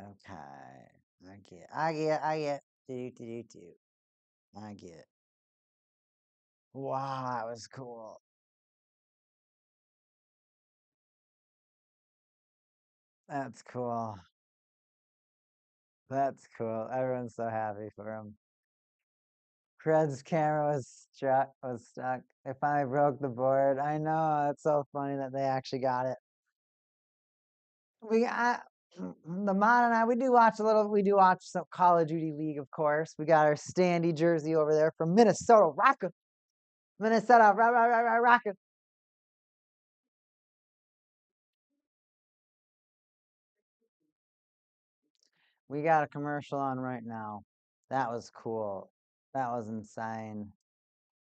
Okay. Okay. I get. Do. I get. Wow, that was cool. That's cool. That's cool. Everyone's so happy for him. Fred's camera was stuck. They finally broke the board. I know, it's so funny that they actually got it. The Mon and I, we do watch some Call of Duty League, of course. We got our Standy jersey over there from Minnesota Rocket. Minnesota Rocket. We got a commercial on right now. That was cool. That was insane.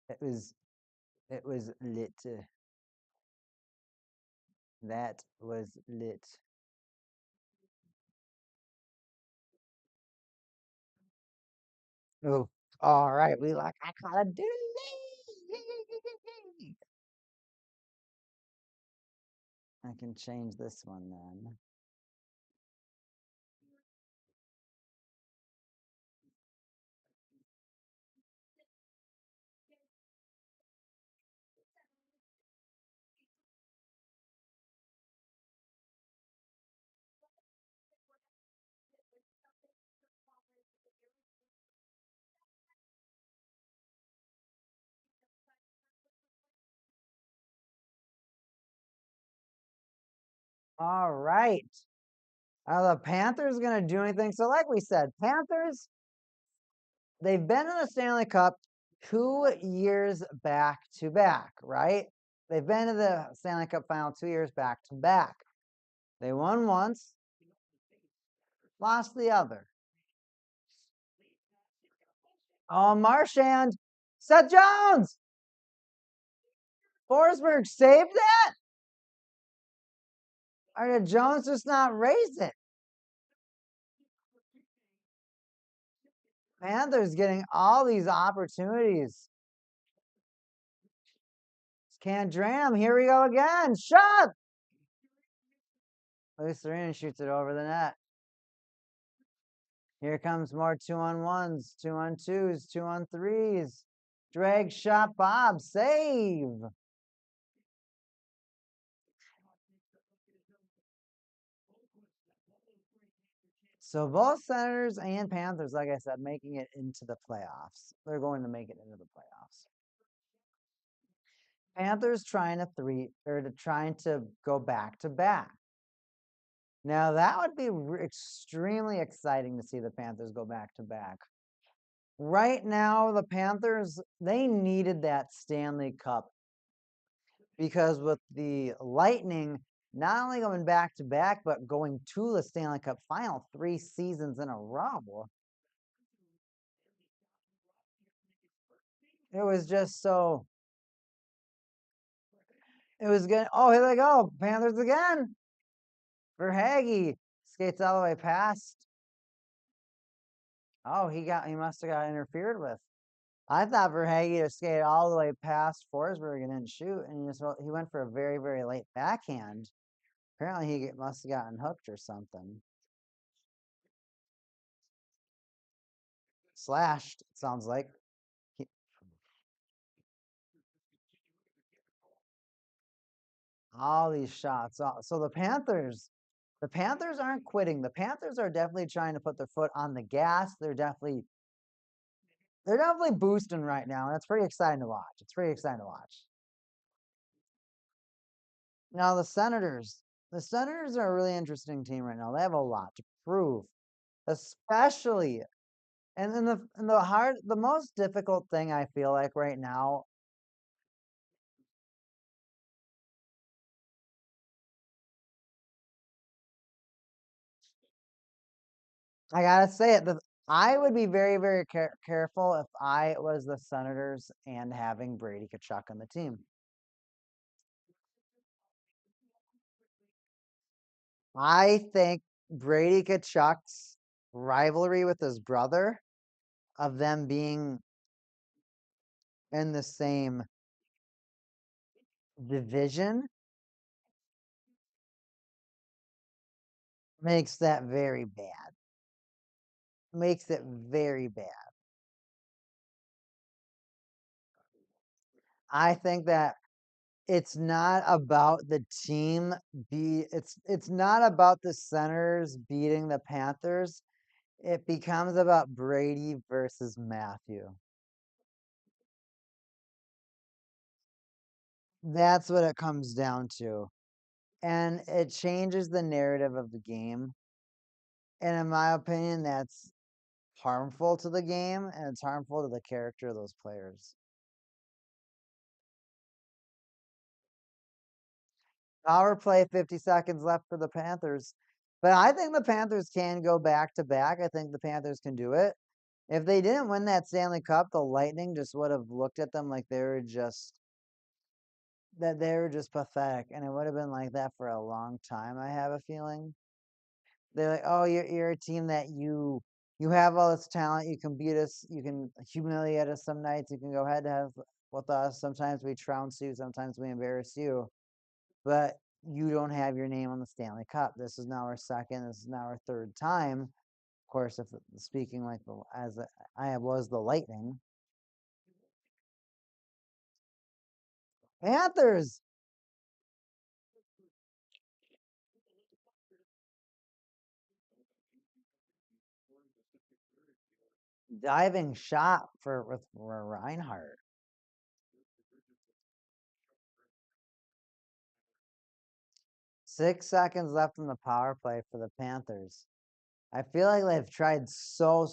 It was lit. That was lit. Oh, all right. We like I Call of Duty. I can change this one then. All right. Are the Panthers going to do anything? So, like we said, Panthers, they've been in the Stanley Cup 2 years back to back, right? They've been to the Stanley Cup final 2 years back to back. They won once, lost the other. Oh, Marchand, Seth Jones, Forsberg saved that? Or did Jones just not raise it? Panthers getting all these opportunities. Can't dram. Here we go again. Shot. Luis Serena shoots it over the net. Here comes more 2-on-1s, 2-on-2s, 2-on-3s. Drag shot, Bob. Save. So both Senators and Panthers, like I said, making it into the playoffs. They're going to make it into the playoffs. Panthers trying to go back to back. Now that would be extremely exciting to see the Panthers go back to back. Right now, the Panthers, they needed that Stanley Cup because with the Lightning not only going back to back, but going to the Stanley Cup final 3 seasons in a row. It was just so. It was good. Oh, here they go. Panthers again. Verhage skates all the way past. Oh, he must have got interfered with. I thought Verhage skated all the way past Forsberg and didn't shoot, and he went for a very, very late backhand. Apparently, he must have gotten hooked or something. Slashed, it sounds like. All these shots. So the Panthers aren't quitting. The Panthers are definitely trying to put their foot on the gas. They're definitely boosting right now, and it's pretty exciting to watch. It's pretty exciting to watch. Now the Senators are a really interesting team right now. They have a lot to prove, especially and the most difficult thing I feel like right now. I gotta say it. I would be very, very careful if I was the Senators and having Brady Kachuk on the team. I think Brady Kachuk's rivalry with his brother, of them being in the same division, makes that very bad. Makes it very bad. I think that it's not about the team it's not about the Senators beating the Panthers. It becomes about Brady versus Matthew. That's what it comes down to. And it changes the narrative of the game. And in my opinion, that's harmful to the game and it's harmful to the character of those players. Power play, 50 seconds left for the Panthers. But I think the Panthers can go back to back. I think the Panthers can do it. If they didn't win that Stanley Cup, the Lightning just would have looked at them like they were just pathetic, and it would have been like that for a long time. I have a feeling they're like, "Oh, you're a team that you have all this talent. You can beat us. You can humiliate us some nights. You can go head to head with us. Sometimes we trounce you. Sometimes we embarrass you, but you don't have your name on the Stanley Cup. This is now our second. This is now our third time. Of course, if speaking like I was the Lightning, Panthers diving shot for Reinhardt. 6 seconds left in the power play for the Panthers. I feel like they've tried so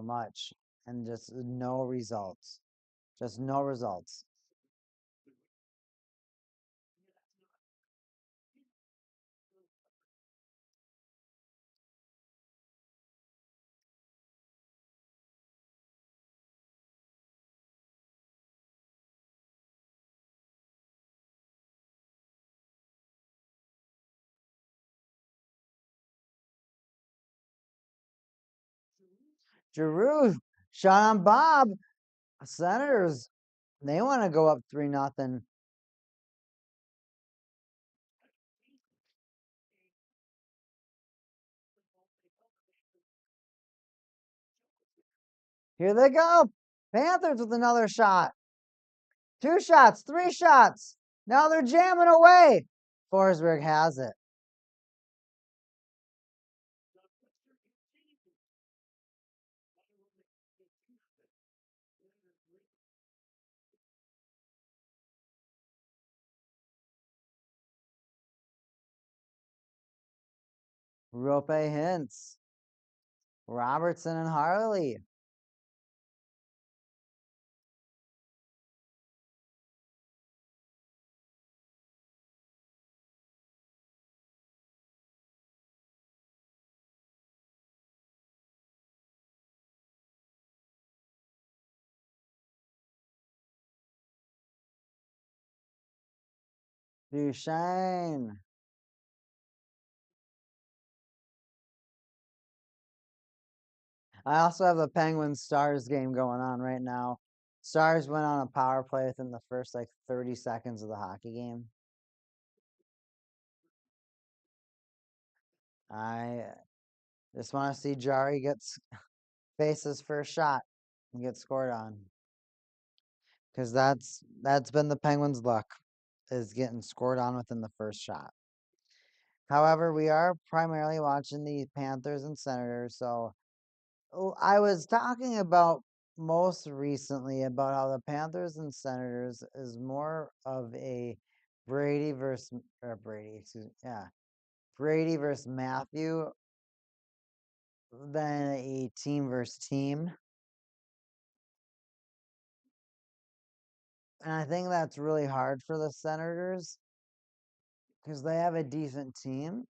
much and just no results. Just no results. Giroux, shot on Bob. Senators, they want to go up 3-0. Here they go. Panthers with another shot. 2 shots, 3 shots. Now they're jamming away. Forsberg has it. Rope Hintz. Robertson and Harley. Duchesne. I also have the Penguins Stars game going on right now. Stars went on a power play within the first like 30 seconds of the hockey game. I just want to see Jari gets face his first shot and get scored on because that's been the Penguins' luck. is getting scored on within the first shot. However, we are primarily watching the Panthers and Senators. So I was talking about most recently about how the Panthers and Senators is more of a Brady versus or Brady, excuse me, yeah, Brady versus Matthew than a team versus team. And I think that's really hard for the Senators because they have a decent team.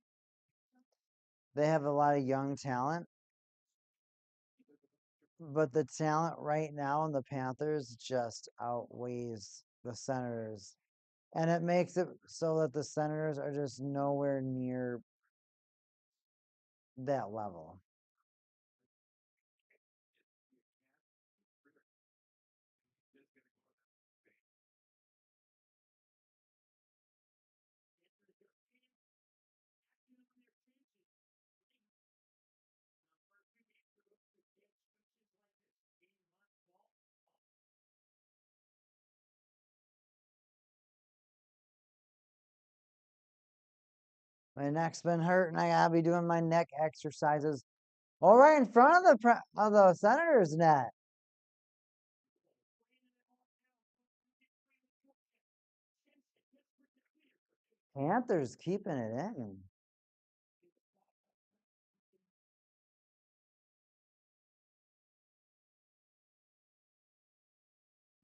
They have a lot of young talent, but the talent right now in the Panthers just outweighs the Senators. And it makes it so that the Senators are just nowhere near that level. My neck's been hurt, and I gotta be doing my neck exercises all right in front of the Senators net. Panthers keeping it in.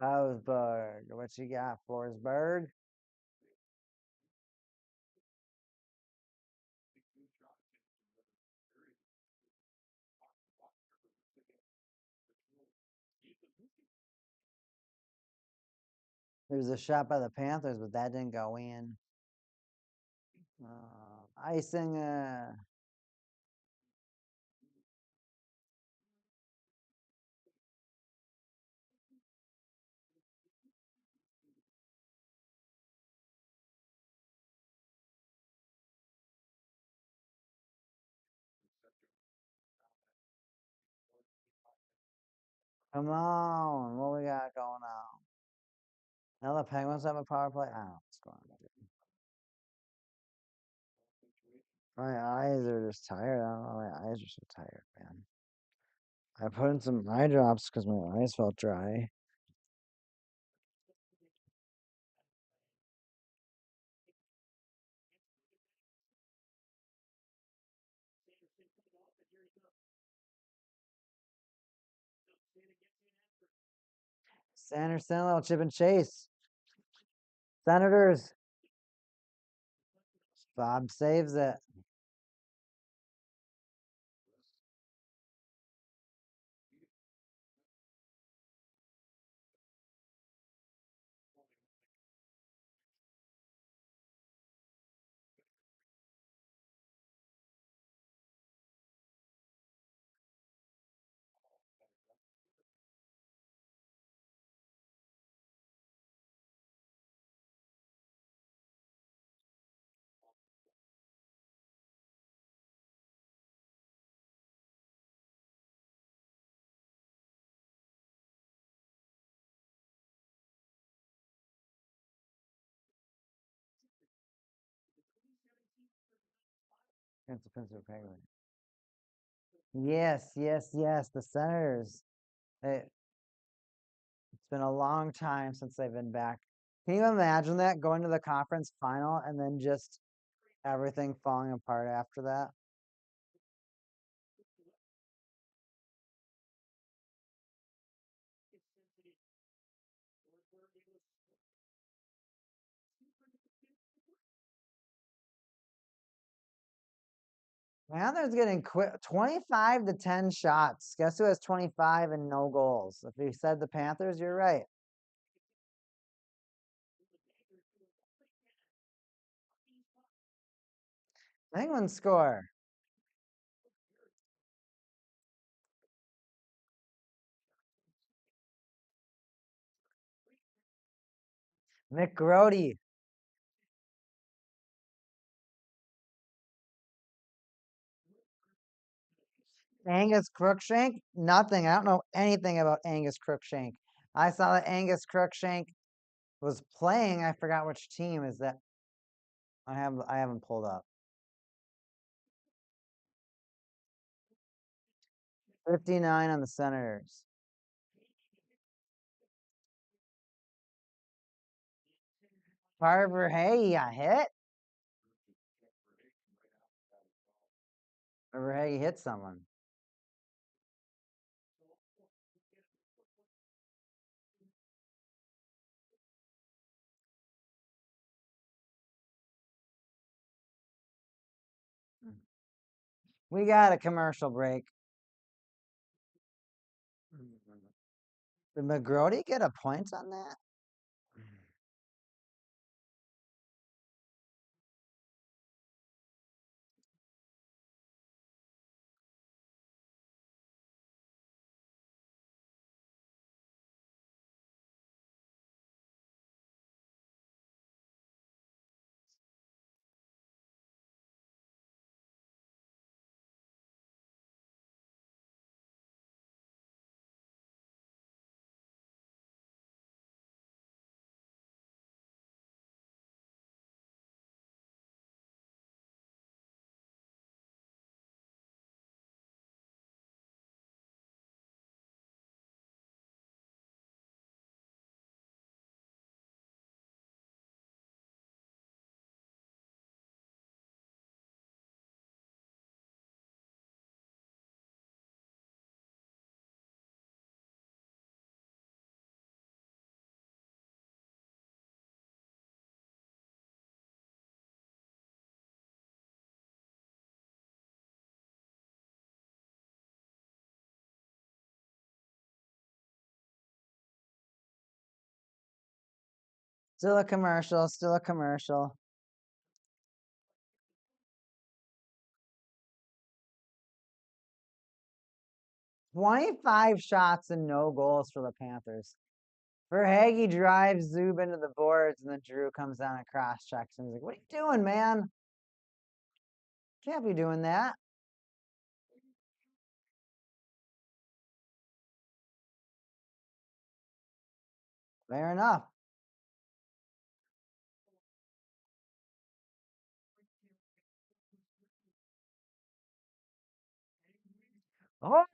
Forsberg, what you got, Forsberg? There's a shot by the Panthers, but that didn't go in. Icing. Come on, what we got going on? Now the Penguins have a power play. I don't know what's going on. My eyes are just tired. I don't know. My eyes are so tired, man. I put in some eye drops because my eyes felt dry. Sanderson, little chip and chase. Senators. Bob saves it. Against the Pittsburgh Penguins. Yes, yes, yes. The Senators. It's been a long time since they've been back. Can you imagine that going to the conference final and then just everything falling apart after that? Panthers getting 25 to 10 shots. Guess who has 25 and no goals? If you said the Panthers, you're right. Penguins score. McGrody. Angus Crookshank? Nothing. I don't know anything about Angus Crookshank. I saw that Angus Crookshank was playing. I forgot which team is that. I haven't pulled up. 59 on the Senators. Carver Hay got hit. Carver Hay hit someone. We got a commercial break. Did McGrody get a point on that? Still a commercial. Still a commercial. $25 shots and no goals for the Panthers. Verhaeghe drives Zub into the boards, and then Drew comes down and cross checks him. He's like, "What are you doing, man? Can't be doing that." Fair enough. Oh,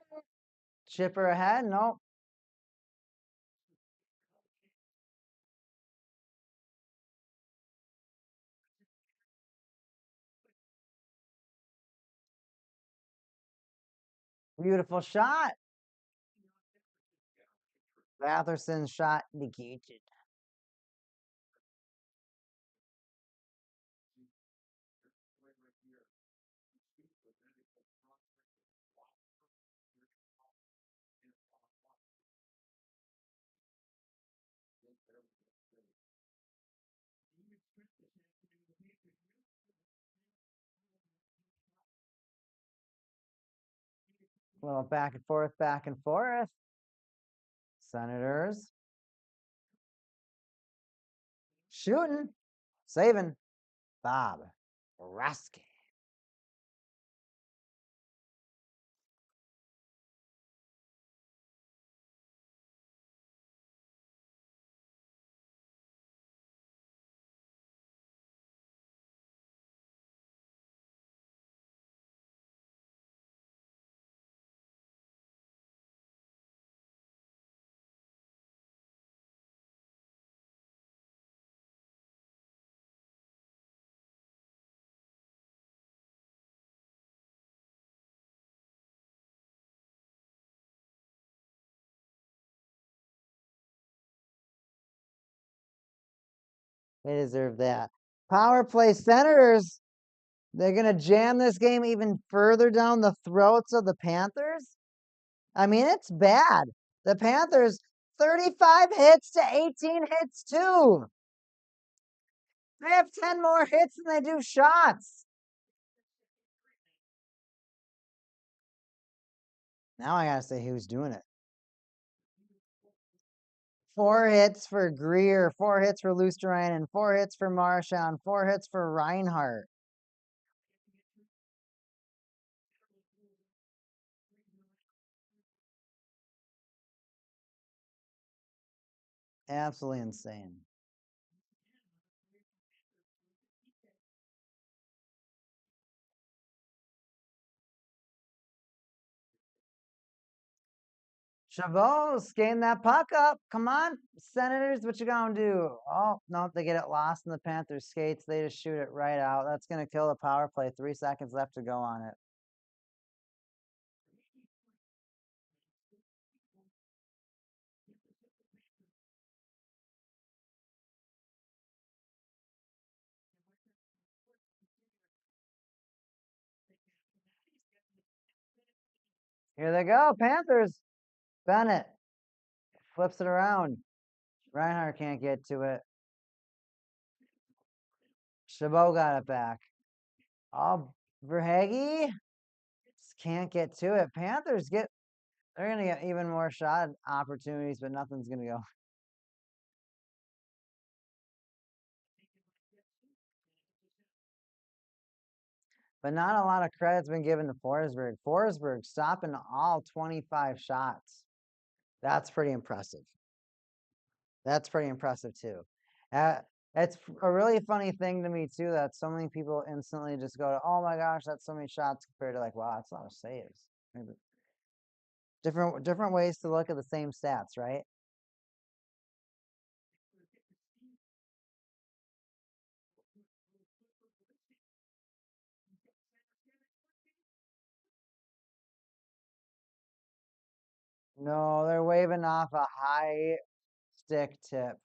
chipper ahead. Nope. Beautiful shot. Batherson shot negated. A little back and forth, back and forth. Senators. Shooting. Saving. Bob Raske. They deserve that. Power play Senators. They're going to jam this game even further down the throats of the Panthers. I mean, it's bad. The Panthers, 35 hits to 18 hits, too. They have 10 more hits than they do shots. Now I got to say who's doing it. 4 hits for Greer, 4 hits for Luosterainen, 4 hits for Marchand, 4 hits for Reinhart. Absolutely insane. Chabot skating that puck up. Come on, Senators, what you gonna do? Oh, no, they get it lost in the Panthers skates. They just shoot it right out. That's gonna kill the power play. 3 seconds left to go on it. Here they go, Panthers. Bennett flips it around. Reinhardt can't get to it. Chabot got it back. Oh, Verhage just can't get to it. Panthers they're going to get even more shot opportunities, but nothing's going to go. But not a lot of credit's been given to Forsberg. Forsberg stopping all 25 shots. That's pretty impressive. That's pretty impressive too. It's a really funny thing to me too that so many people instantly just go to, oh my gosh, that's so many shots compared to like, wow, that's a lot of saves. Maybe different ways to look at the same stats, right? No, they're waving off a high stick tip.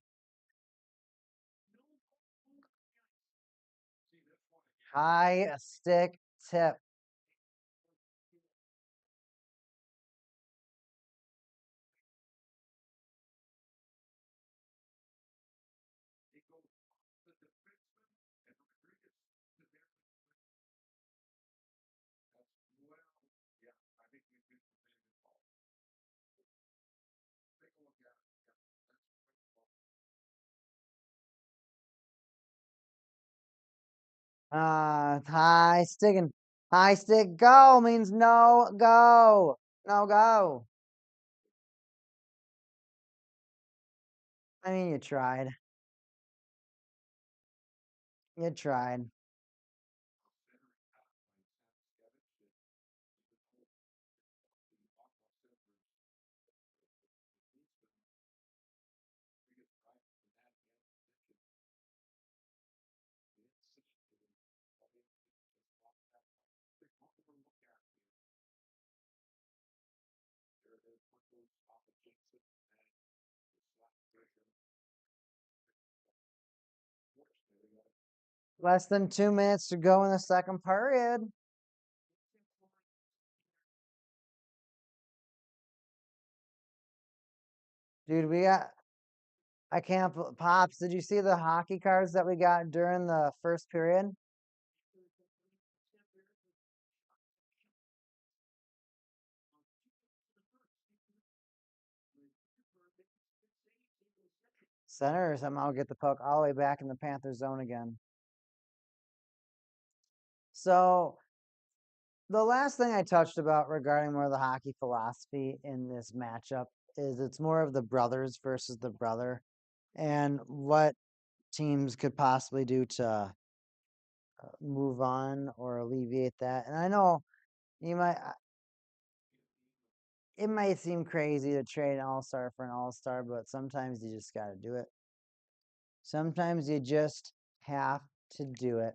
High stick tip. High stick go means no go. No go. I mean, you tried. You tried. Less than 2 minutes to go in the second period. Dude, I can't, Pops, did you see the hockey cards that we got during the first period? Center somehow get the puck all the way back in the Panther zone again. So the last thing I touched about regarding more of the hockey philosophy in this matchup is it's more of the brothers versus the brother and what teams could possibly do to move on or alleviate that. And I know you might, it might seem crazy to trade an all-star for an all-star, but sometimes you just got to do it. Sometimes you just have to do it.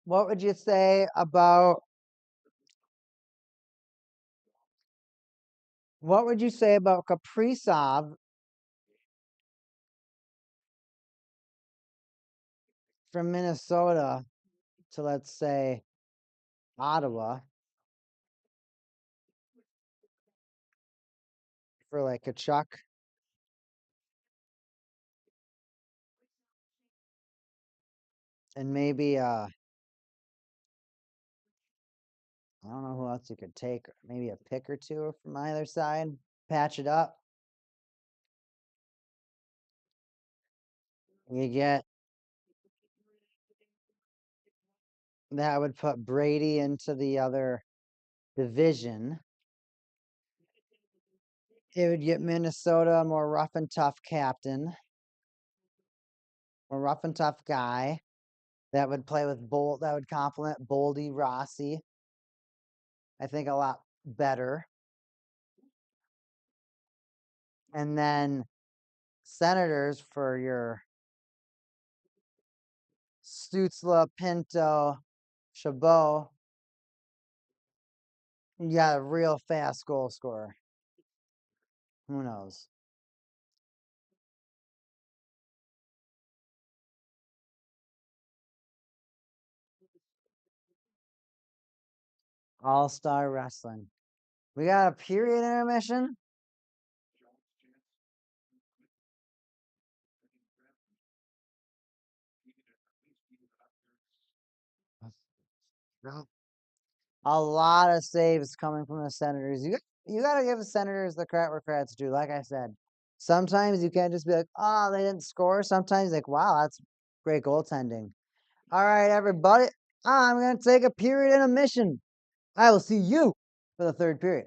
What would you say about Kaprizov from Minnesota to, let's say, Ottawa for like a Chuck? And maybe I don't know who else you could take. Maybe a pick or two from either side. Patch it up. You get that would put Brady into the other division. It would get Minnesota a more rough and tough captain. a rough and tough guy that would play with that would complement Boldy Rossi. I think a lot better. And then Senators for your Stutzla, Pinto, Chabot. You got a real fast goal scorer. Who knows? All-Star Wrestling. We got a period intermission. A lot of saves coming from the Senators. You got to give the Senators the credit where credit's due. Like I said, sometimes you can't just be like, oh, they didn't score. Sometimes like, wow, that's great goaltending. All right, everybody, I'm gonna take a period intermission. I will see you for the third period.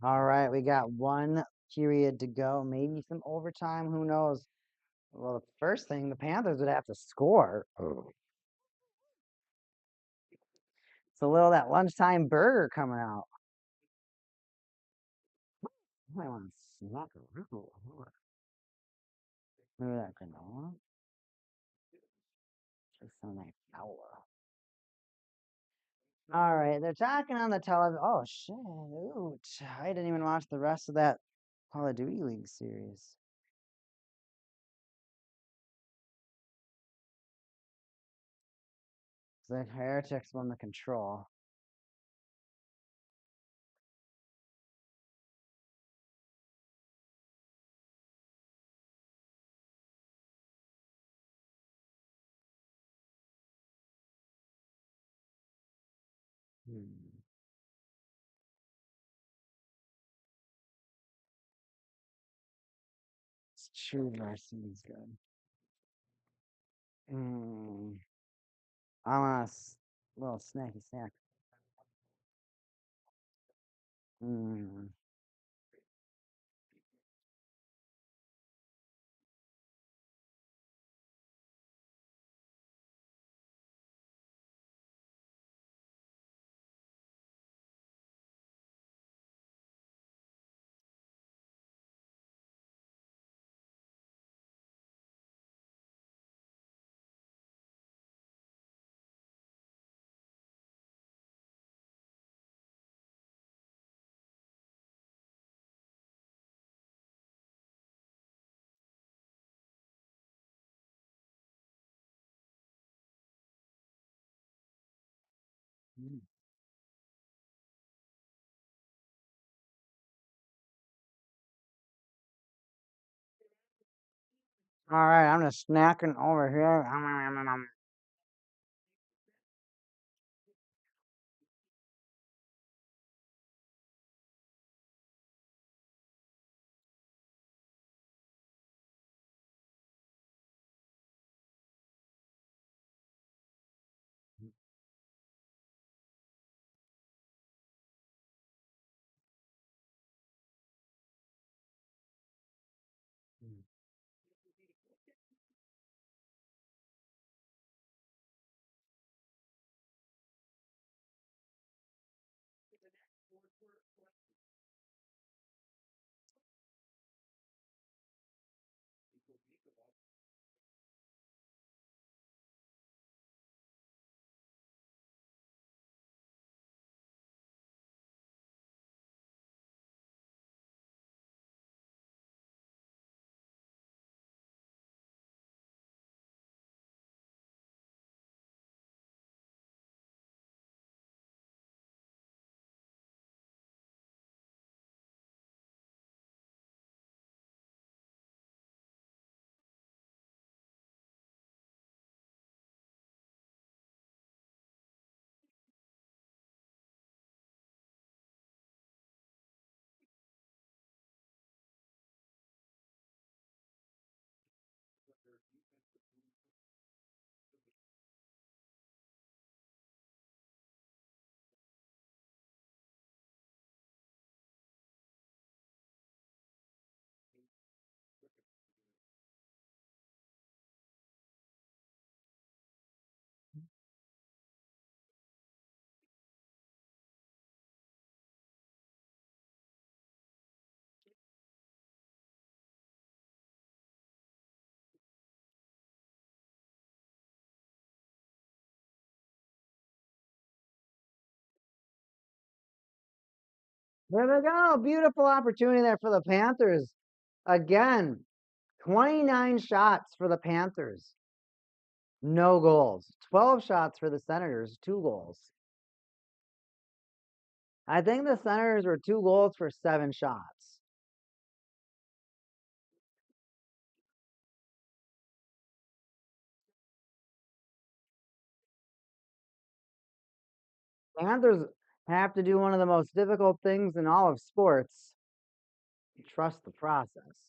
All right, we got one period to go. Maybe some overtime. Who knows? Well, the first thing, the Panthers would have to score. Oh. It's a little that lunchtime burger coming out. I might want to snack a little. Maybe that granola. Just some of that flour. All right, they're talking on the television. Oh shoot! I didn't even watch the rest of that Call of Duty League series. The Heretics won the control. Hmm. It's true, Varsity good. Mm. I want a little snacky snack. Mm. Mm. All right, I'm just snacking over here. There we go. Beautiful opportunity there for the Panthers. Again, 29 shots for the Panthers. No goals. 12 shots for the Senators. 2 goals. I think the Senators were 2 goals for 7 shots. Panthers have to do one of the most difficult things in all of sports. Trust the process.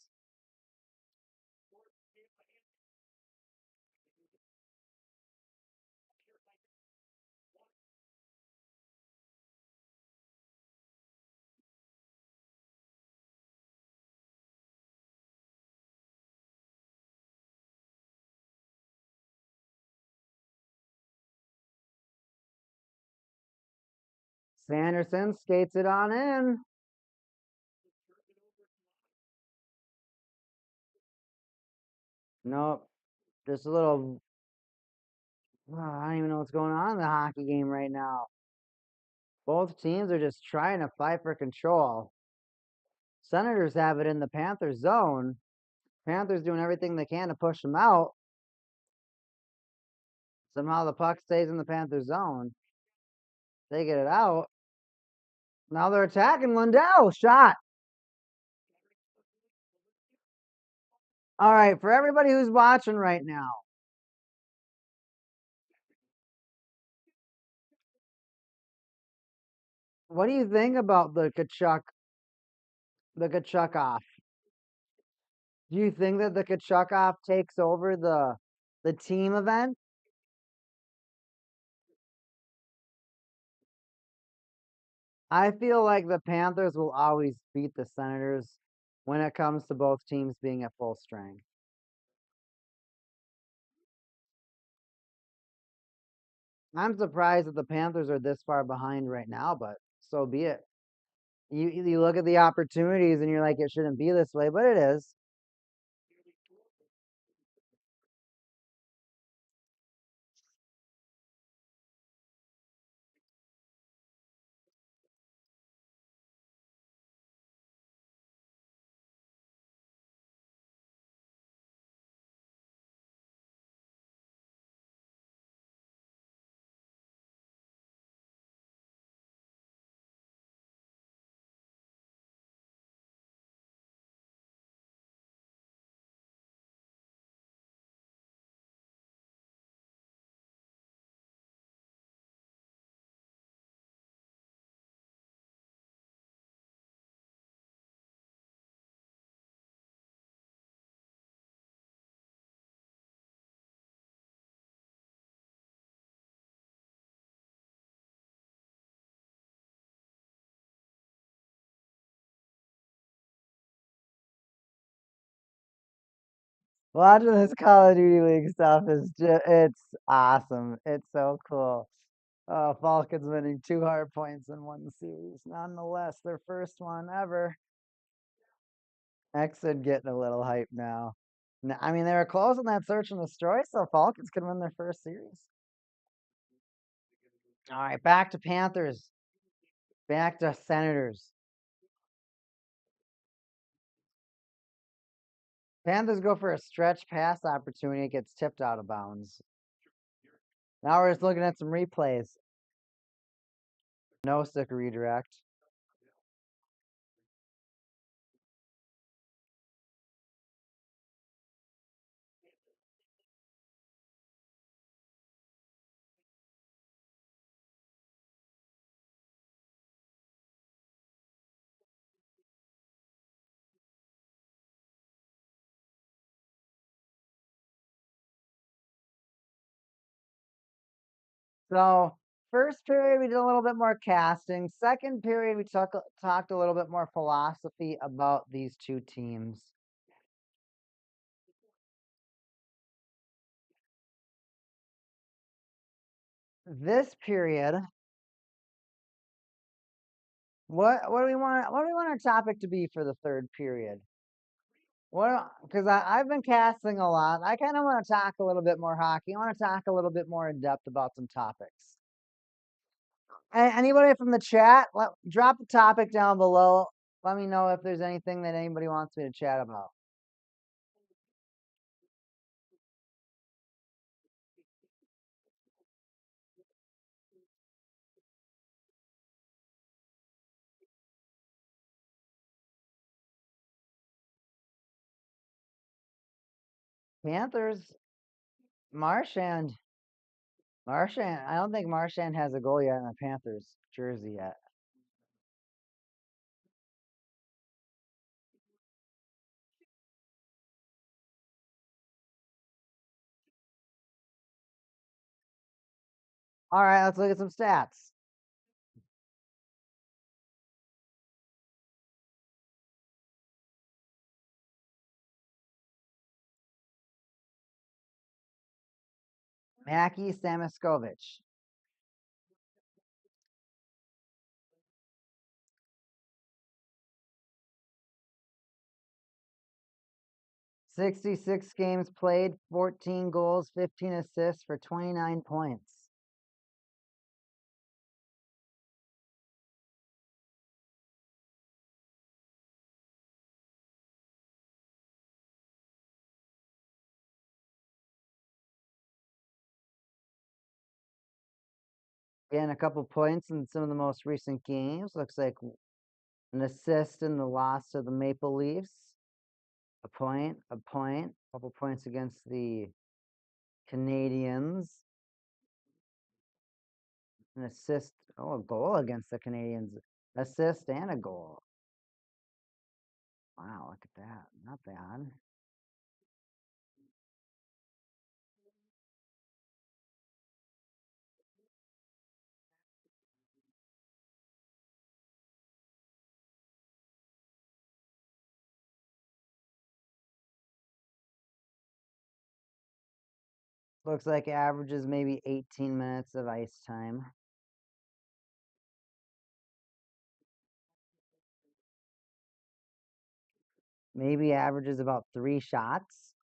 Sanderson skates it on in. Nope. Just a little. I don't even know what's going on in the hockey game right now. Both teams are just trying to fight for control. Senators have it in the Panthers zone. Panthers doing everything they can to push them out. Somehow the puck stays in the Panthers zone. They get it out. Now they're attacking Lundell. Shot. All right, for everybody who's watching right now, what do you think about the Kachuk off? Do you think that the Kachuk off takes over the team event? I feel like the Panthers will always beat the Senators when it comes to both teams being at full strength. I'm surprised that the Panthers are this far behind right now, but so be it. You look at the opportunities and you're like, it shouldn't be this way, but it is. Watching this Call of Duty League stuff is it's awesome. It's so cool. Falcons winning 2 hard points in one series. Nonetheless, their first one ever. Exit getting a little hype now. I mean, they were close on that search and destroy, so Falcons could win their first series. All right, back to Panthers. Back to Senators. Panthers go for a stretch pass opportunity. It gets tipped out of bounds. Now we're just looking at some replays. No stick redirect. So first period we did a little bit more casting. Second period we talked a little bit more philosophy about these two teams. This period, what do we want our topic to be for the third period? What, because I've been casting a lot. I kind of want to talk a little bit more hockey. I want to talk a little bit more in depth about some topics. Anybody from the chat, drop the topic down below. Let me know if there's anything that anybody wants me to chat about. Panthers, Marchand. Marchand, I don't think Marchand has a goal yet in the Panthers jersey yet. All right, let's look at some stats. Mackie Samoskevich. 66 games played, 14 goals, 15 assists for 29 points. Again, a couple points in some of the most recent games. Looks like an assist in the loss to the Maple Leafs. A point, couple points against the Canadiens. An assist, a goal against the Canadiens. Assist and a goal. Wow, look at that. Not bad. Looks like averages maybe 18 minutes of ice time. Maybe averages about 3 shots.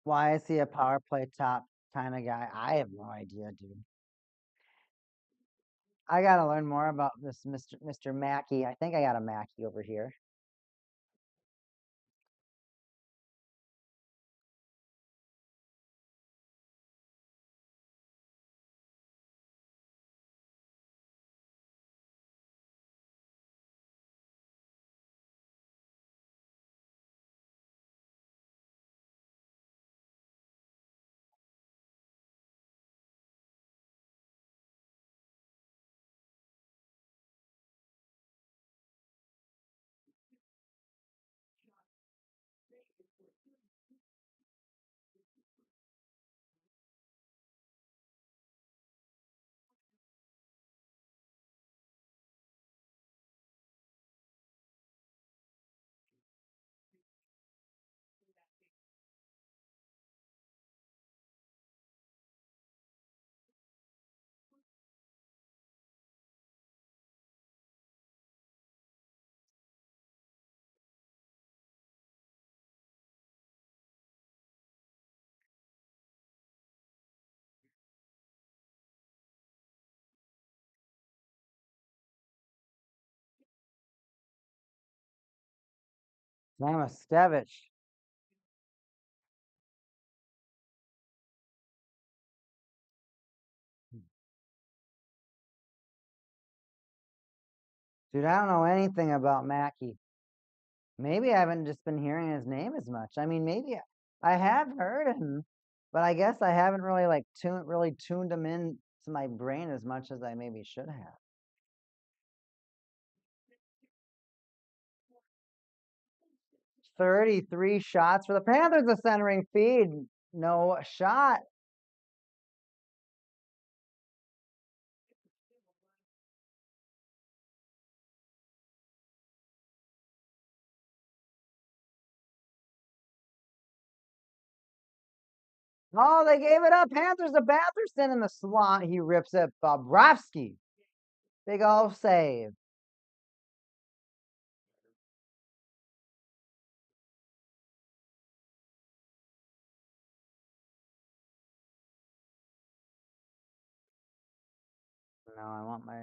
Why is he a power play top kind of guy? I have no idea, dude. I gotta learn more about this Mr. Mackey. I think I got a Mackey over here. Stevich. Dude, I don't know anything about Mackey. Maybe I haven't just been hearing his name as much. I mean, maybe I have heard him, but I guess I haven't really like tuned him in to my brain as much as I maybe should have. 33 shots for the Panthers, a centering feed. No shot. Oh, they gave it up. Panthers to Batherson in the slot. He rips it. Bobrovsky. Big old save. No, I want my.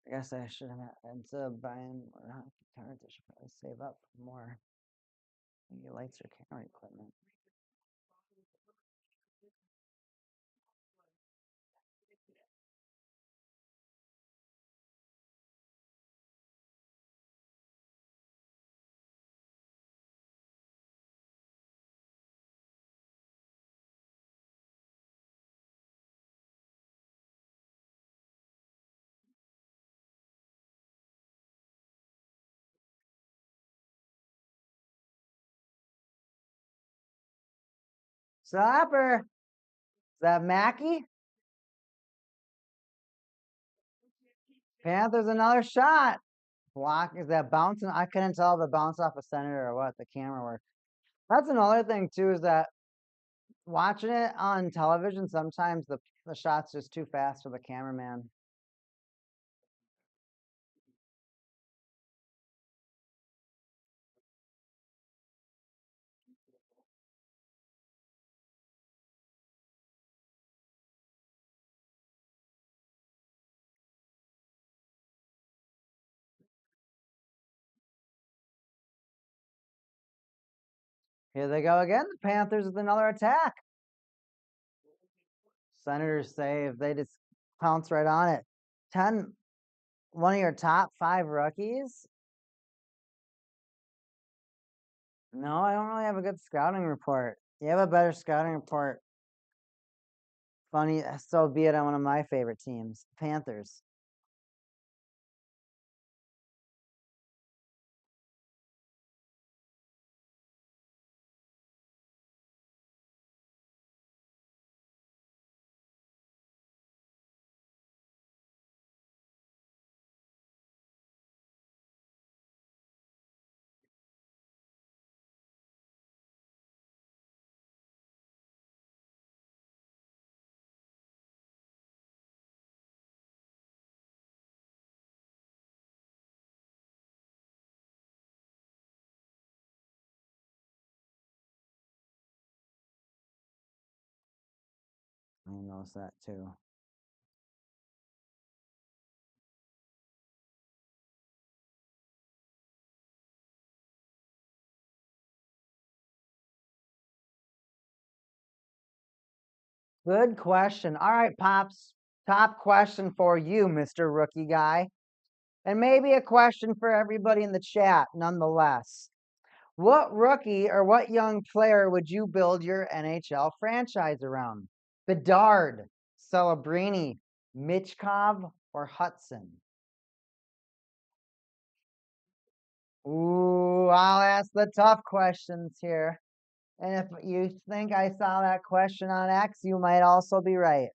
I guess I should have. Instead of buying more hockey cards, I should probably save up for more maybe lights or camera equipment. Slapper. Is that Mackey? Panthers another shot. Block, is that bouncing? I couldn't tell if it bounced off a center or what. The camera worked. That's another thing too, is that watching it on television, sometimes the shot's just too fast for the cameraman. Here they go again. The Panthers with another attack. Senators save. They just pounce right on it. 10, one of your top 5 rookies. No, I don't really have a good scouting report. You have a better scouting report. Funny, so be it on one of my favorite teams, Panthers. I noticed that too. Good question. All right, Pops. Top question for you, Mr. Rookie Guy. And maybe a question for everybody in the chat, nonetheless. What rookie or what young player would you build your NHL franchise around? Bedard, Celebrini, Michkov, or Hudson? Ooh, I'll ask the tough questions here. And if you think I saw that question on X, you might also be right.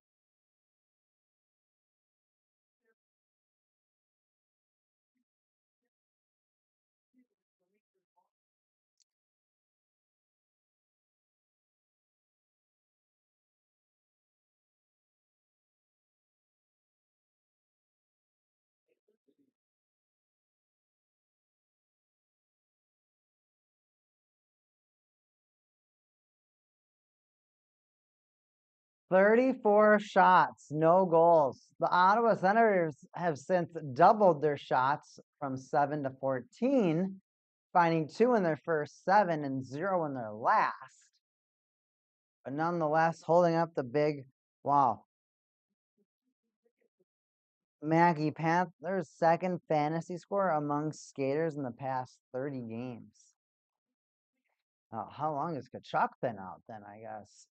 34 shots, no goals. The Ottawa Senators have since doubled their shots from 7 to 14, finding 2 in their first 7 and 0 in their last. But nonetheless, holding up the big, wow. Maggie Panthers' second fantasy score among skaters in the past 30 games. How long has Kachuk been out then, I guess?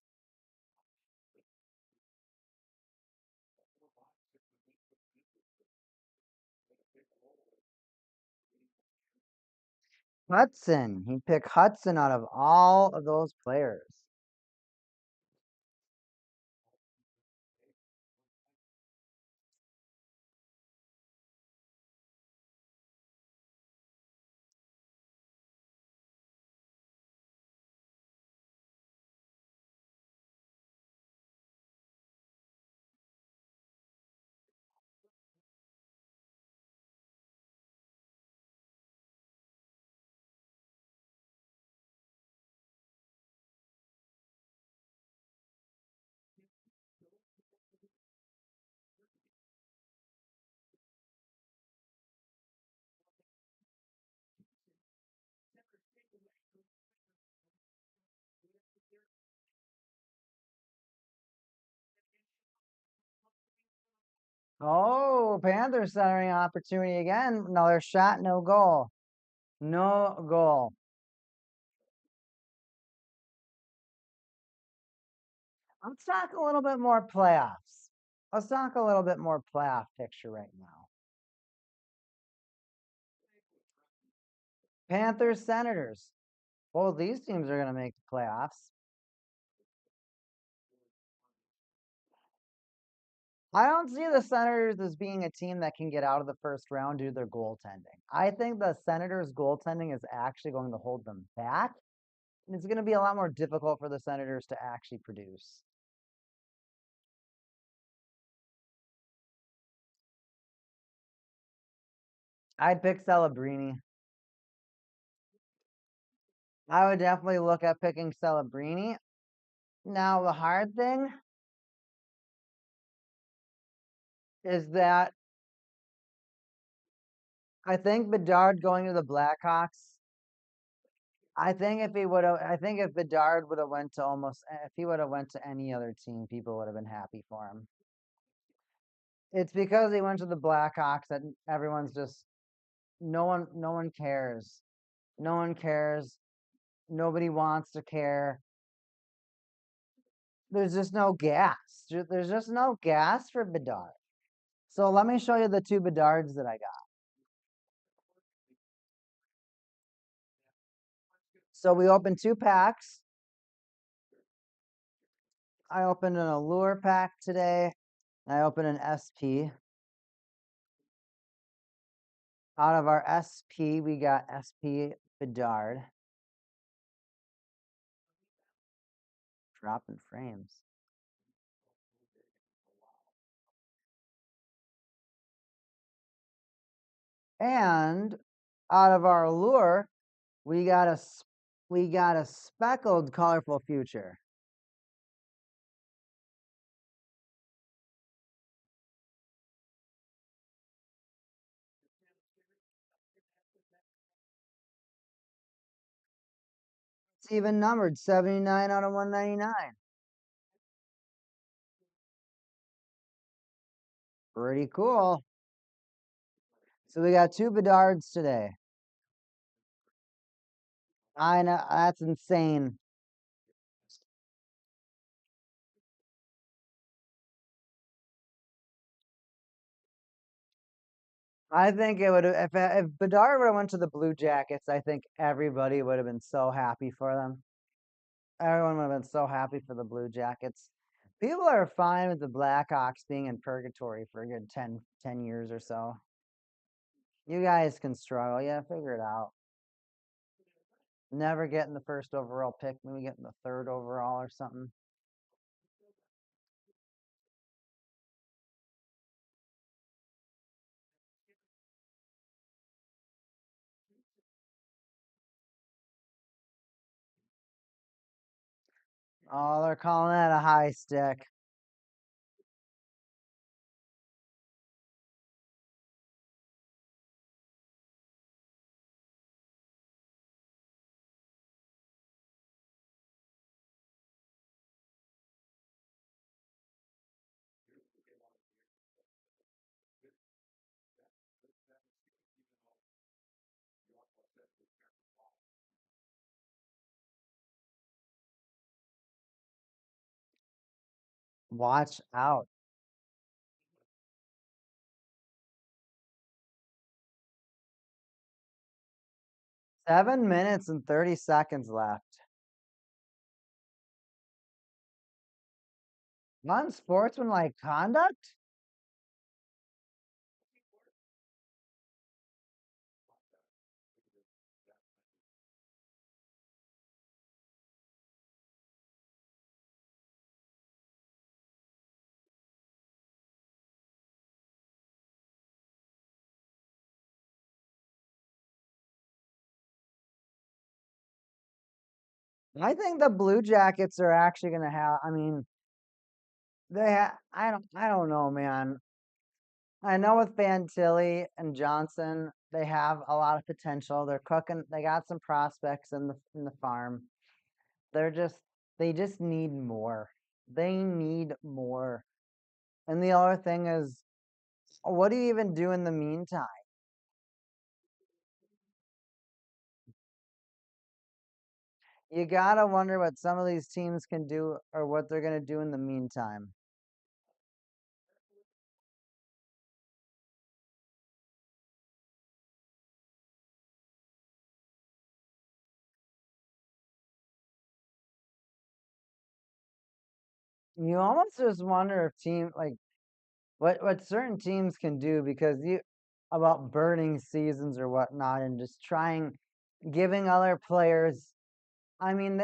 Hudson. He picked Hudson out of all of those players. Oh, Panthers centering opportunity again. Another shot, no goal. No goal. Let's talk a little bit more playoffs. Let's talk a little bit more playoff picture right now. Panthers, Senators. Both these teams are going to make the playoffs. I don't see the Senators as being a team that can get out of the first round due to their goaltending. I think the Senators' goaltending is actually going to hold them back. And it's going to be a lot more difficult for the Senators to actually produce. I'd pick Celebrini. I would definitely look at picking Celebrini. Now, the hard thing is that I think Bedard going to the Blackhawks. I think if Bedard would have went to if he would have went to any other team, people would have been happy for him. It's because he went to the Blackhawks that everyone's just no one cares. No one cares. Nobody wants to care. There's just no gas. There's just no gas for Bedard. So let me show you the two Bedards that I got. So we opened 2 packs. I opened an Allure pack today. I opened an SP. Out of our SP, we got SP Bedard. Dropping frames. And out of our Allure, we got a speckled colorful future. It's even numbered 79 out of 199. Pretty cool. So we got 2 Bedards today. I know, that's insane. I think it would have if Bedard would have went to the Blue Jackets, I think everybody would have been so happy for them. Everyone would have been so happy for the Blue Jackets. People are fine with the Blackhawks being in purgatory for a good 10 years or so. You guys can struggle. Yeah, figure it out. Never getting the first overall pick, maybe getting the 3rd overall or something. Oh, they're calling that a high stick. Watch out. 7 minutes and 30 seconds left. Unsportsmanlike conduct? I think the Blue Jackets are actually going to have. I mean, I don't know, man. I know with Fantilli and Johnson, they have a lot of potential. They're cooking. They got some prospects in the farm. They're just they just need more. They need more. And the other thing is, what do you even do in the meantime? You gotta wonder what some of these teams can do or what they're gonna do in the meantime. You almost just wonder if what certain teams can do because you about burning seasons or whatnot and just trying giving other players I mean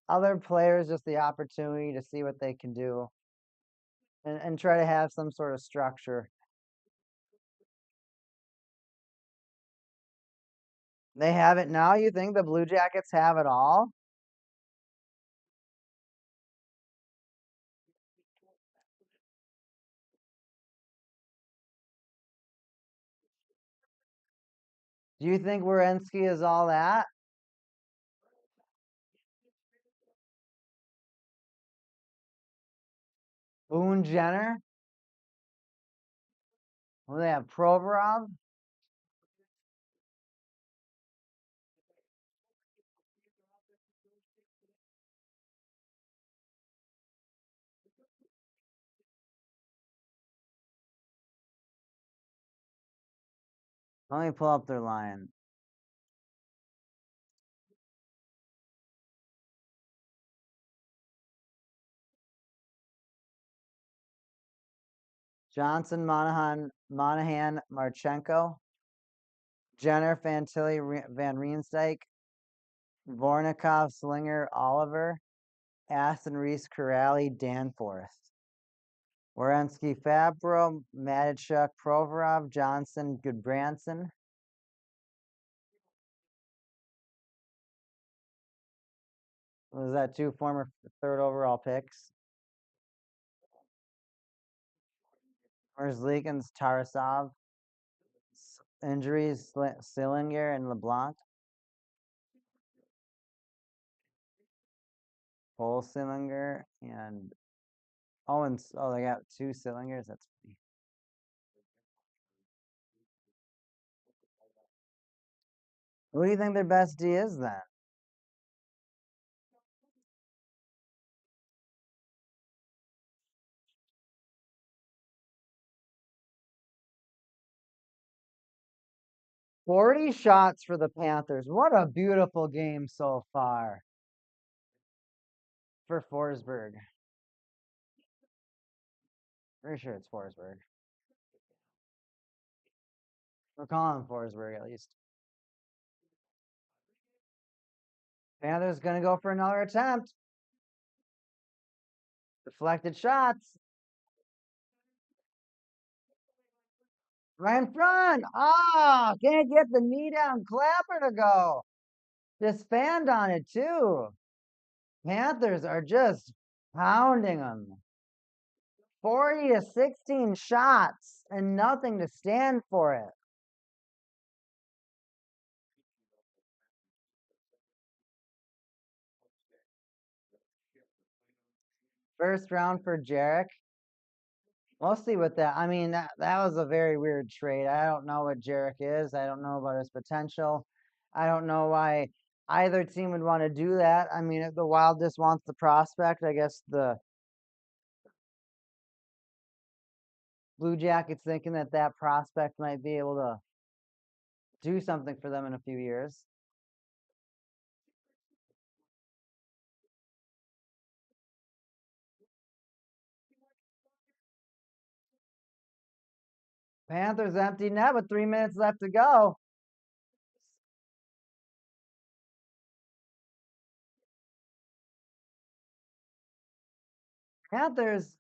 other players just the opportunity to see what they can do and try to have some sort of structure. They have it now. You think the Blue Jackets have it all? Do you think Werenski is all that? Boone Jenner? Well, they have Provorov. Let me pull up their line. Johnson, Monahan, Marchenko, Jenner, Fantilli, Van Riemsdyk, Vornikov, Slinger, Oliver, Aston Reese, Corrali, Danforth. Werenski, Fabro, Matechuk, Provorov, Johnson, Goodbranson. Was that two former third overall picks? Where's Leakins, Tarasov? Injuries, Sillinger and LeBlanc. Cole Sillinger and they got two Sillingers. That's funny. Who do you think their best D is then? $40 shots for the Panthers. What a beautiful game so far for Forsberg. Pretty sure it's Forsberg. We're calling Forsberg at least. Panthers gonna go for another attempt. Deflected shots. Right in front. Ah, can't get the knee down clapper to go. Just fanned on it too. Panthers are just pounding them. 40 to 16 shots and nothing to stand for it. First round for Jarek. We'll see what that. I mean, that was a very weird trade. I don't know what Jarek is. I don't know about his potential. I don't know why either team would want to do that. I mean, if the Wild just wants the prospect, I guess the Blue Jackets thinking that that prospect might be able to do something for them in a few years. Panthers empty net with 3 minutes left to go. Panthers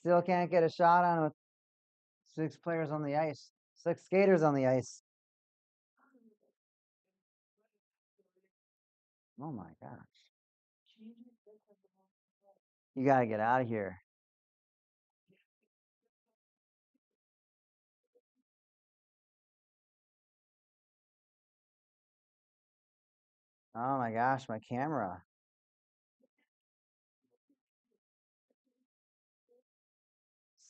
still can't get a shot on with 6 players on the ice, 6 skaters on the ice. Oh my gosh. You got to get out of here. Oh my gosh, my camera.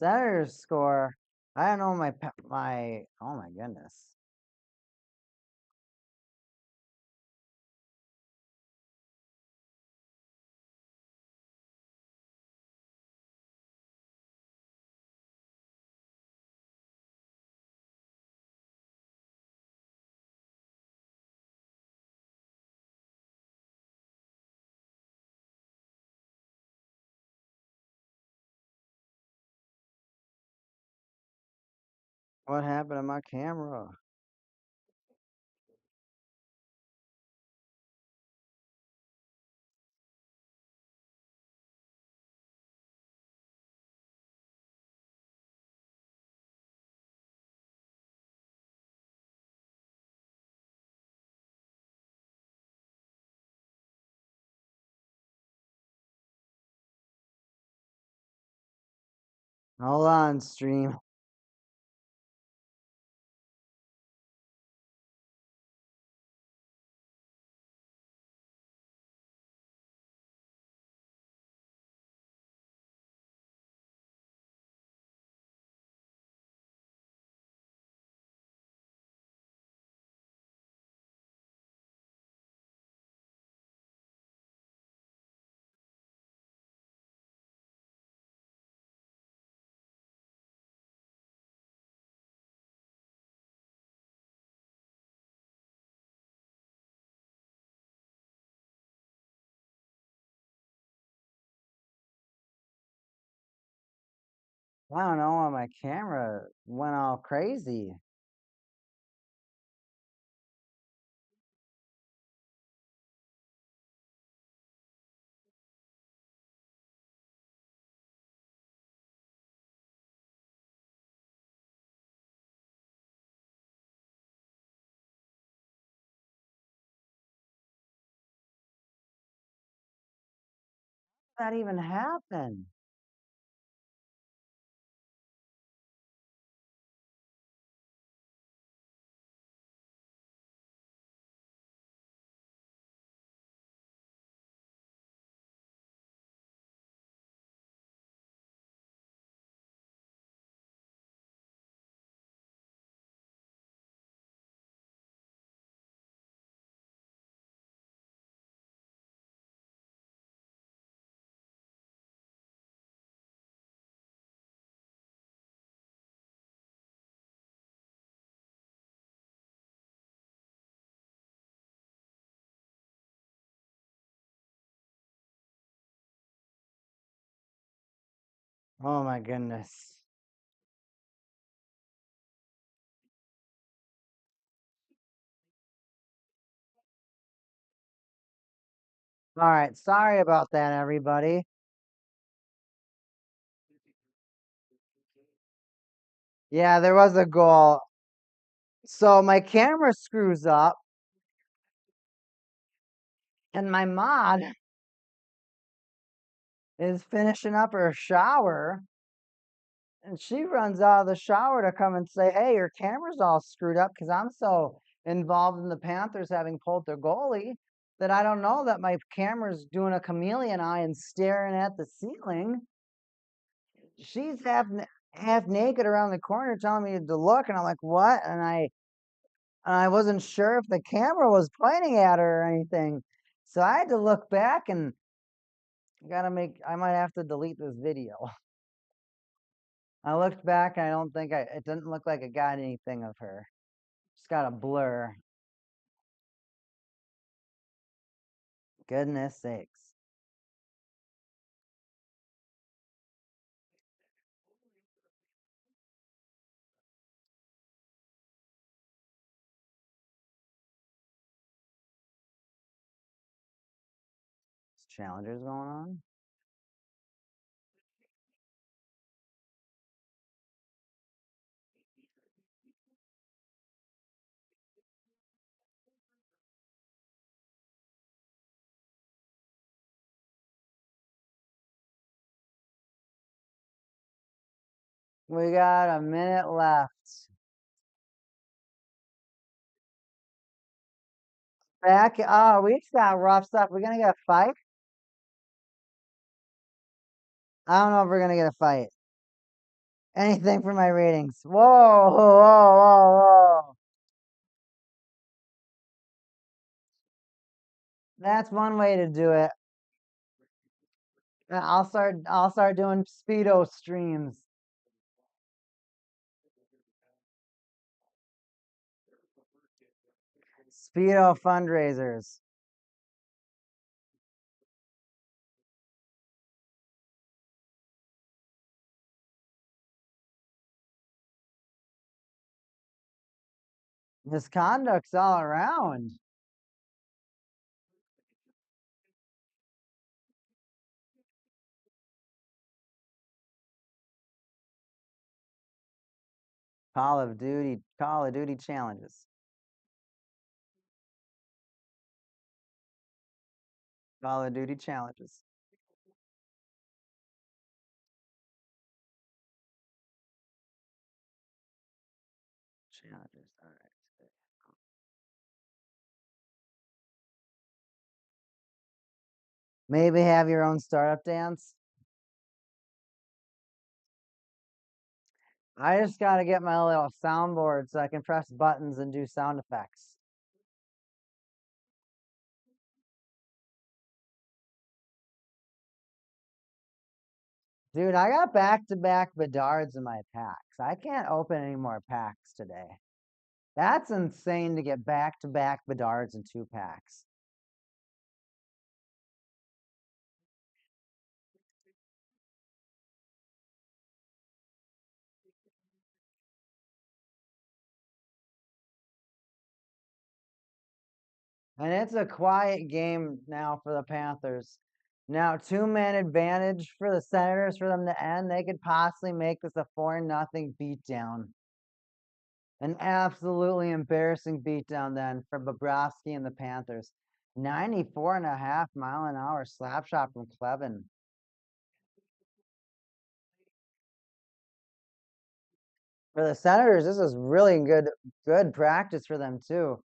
Senators score. I don't know my oh my goodness. What happened to my camera? Hold on, stream. I don't know why my camera went all crazy. How did that even happen? Oh my goodness. All right, sorry about that, everybody. Yeah, there was a goal. So my camera screws up, and my mod is finishing up her shower, and she runs out of the shower to come and say, "Hey, your camera's all screwed up," because I'm so involved in the Panthers having pulled their goalie that I don't know that my camera's doing a chameleon eye and staring at the ceiling. She's half naked around the corner telling me to look, and I'm like, "What?" And I wasn't sure if the camera was pointing at her or anything. So I had to look back and I might have to delete this video. I looked back and I don't think it didn't look like I got anything of her. Just got a blur. Goodness sakes. Challengers going on. We got a minute left. Back. Oh, we just got rough stuff. We're gonna get a fight. I don't know if we're gonna get a fight. Anything for my ratings. Whoa, whoa, whoa, whoa. That's one way to do it. I'll start doing Speedo streams. Speedo fundraisers. Misconduct's all around. Call of Duty challenges. Call of Duty challenges. Challenges. All right. Maybe have your own startup dance. I just got to get my little soundboard so I can press buttons and do sound effects. Dude, I got back-to-back Bedards in my packs. I can't open any more packs today. That's insane to get back-to-back Bedards in 2 packs. And it's a quiet game now for the Panthers. Now, 2-man advantage for the Senators for them to end. They could possibly make this a 4-0 beatdown. An absolutely embarrassing beatdown then for Bobrovsky and the Panthers. 94.5 mile-an-hour slap shot from Clevin. For the Senators, this is really good practice for them too.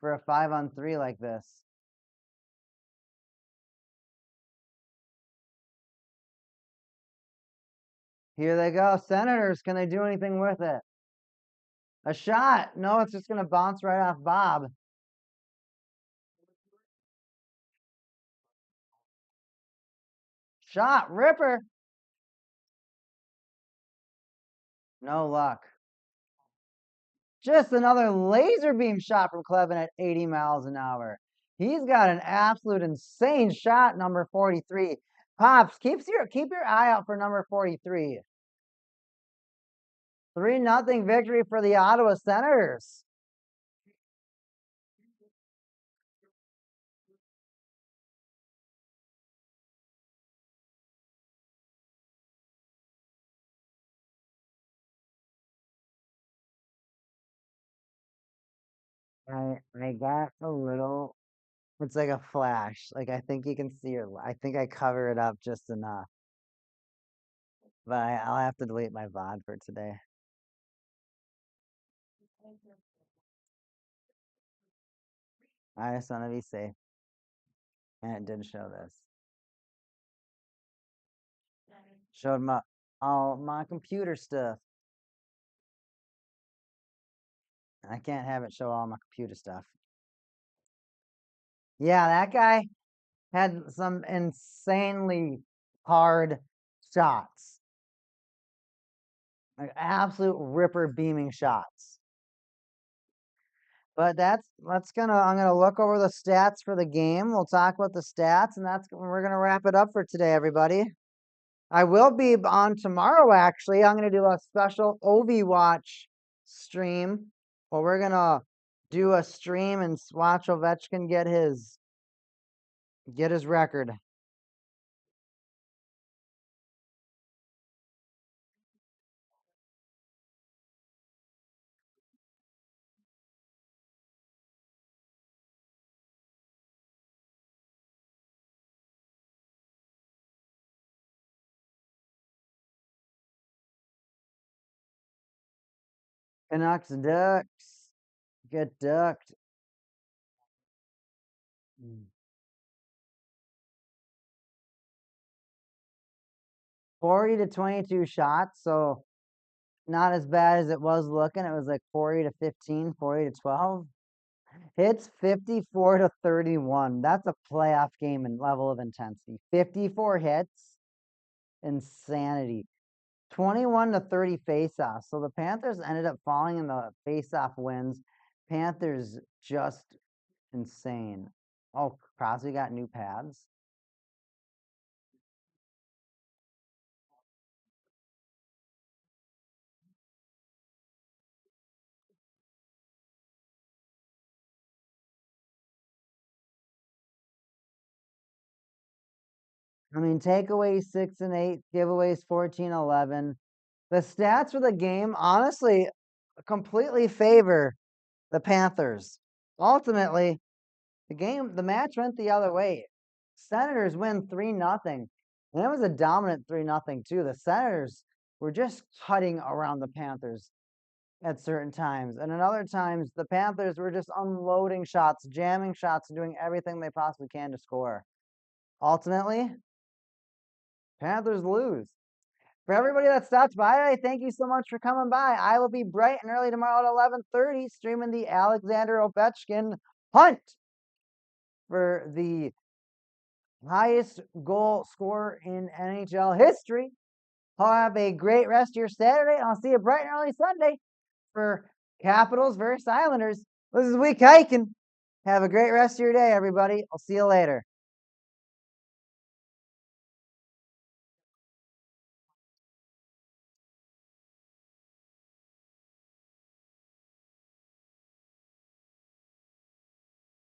For a 5-on-3 like this. Here they go. Senators, can they do anything with it? A shot. No, it's just going to bounce right off Bob. Shot. Ripper. No luck. Just another laser beam shot from Clevin at 80 miles an hour. He's got an absolute insane shot, number 43. Pops, keep your eye out for number 43. 3-0 victory for the Ottawa Senators. I got a little. It's like a flash. Like I think you can see your. I think I cover it up just enough. But I'll have to delete my VOD for today. I just want to be safe. And it did show this. Showed my all my computer stuff. I can't have it show all my computer stuff. Yeah, that guy had some insanely hard shots. Like absolute ripper beaming shots. But I'm gonna look over the stats for the game. We'll talk about the stats, and we're gonna wrap it up for today, everybody. I will be on tomorrow. Actually, I'm gonna do a special Ovi watch stream, where we're gonna do a stream and watch Ovechkin get his record. Canucks Ducks get ducked. 40-22 shots, so not as bad as it was looking. It was like 40-15, 40-12. Hits 54-31. That's a playoff game in level of intensity. 54 hits. Insanity. 21-30 faceoffs. So the Panthers ended up falling in the faceoff wins. Panthers just insane. Oh, Crosby got new pads. I mean, takeaways 6 and 8, giveaways 14-11. The stats for the game honestly completely favor the Panthers. Ultimately, the match went the other way. Senators win 3-0. And it was a dominant 3-0 too. The Senators were just cutting around the Panthers at certain times. And at other times, the Panthers were just unloading shots, jamming shots, and doing everything they possibly can to score. Ultimately, Panthers lose. For everybody that stopped by today, thank you so much for coming by. I will be bright and early tomorrow at 11:30 streaming the Alexander Ovechkin hunt for the highest goal scorer in NHL history. Have a great rest of your Saturday, and I'll see you bright and early Sunday for Capitals versus Islanders. This is Week Hiking. Have a great rest of your day, everybody. I'll see you later.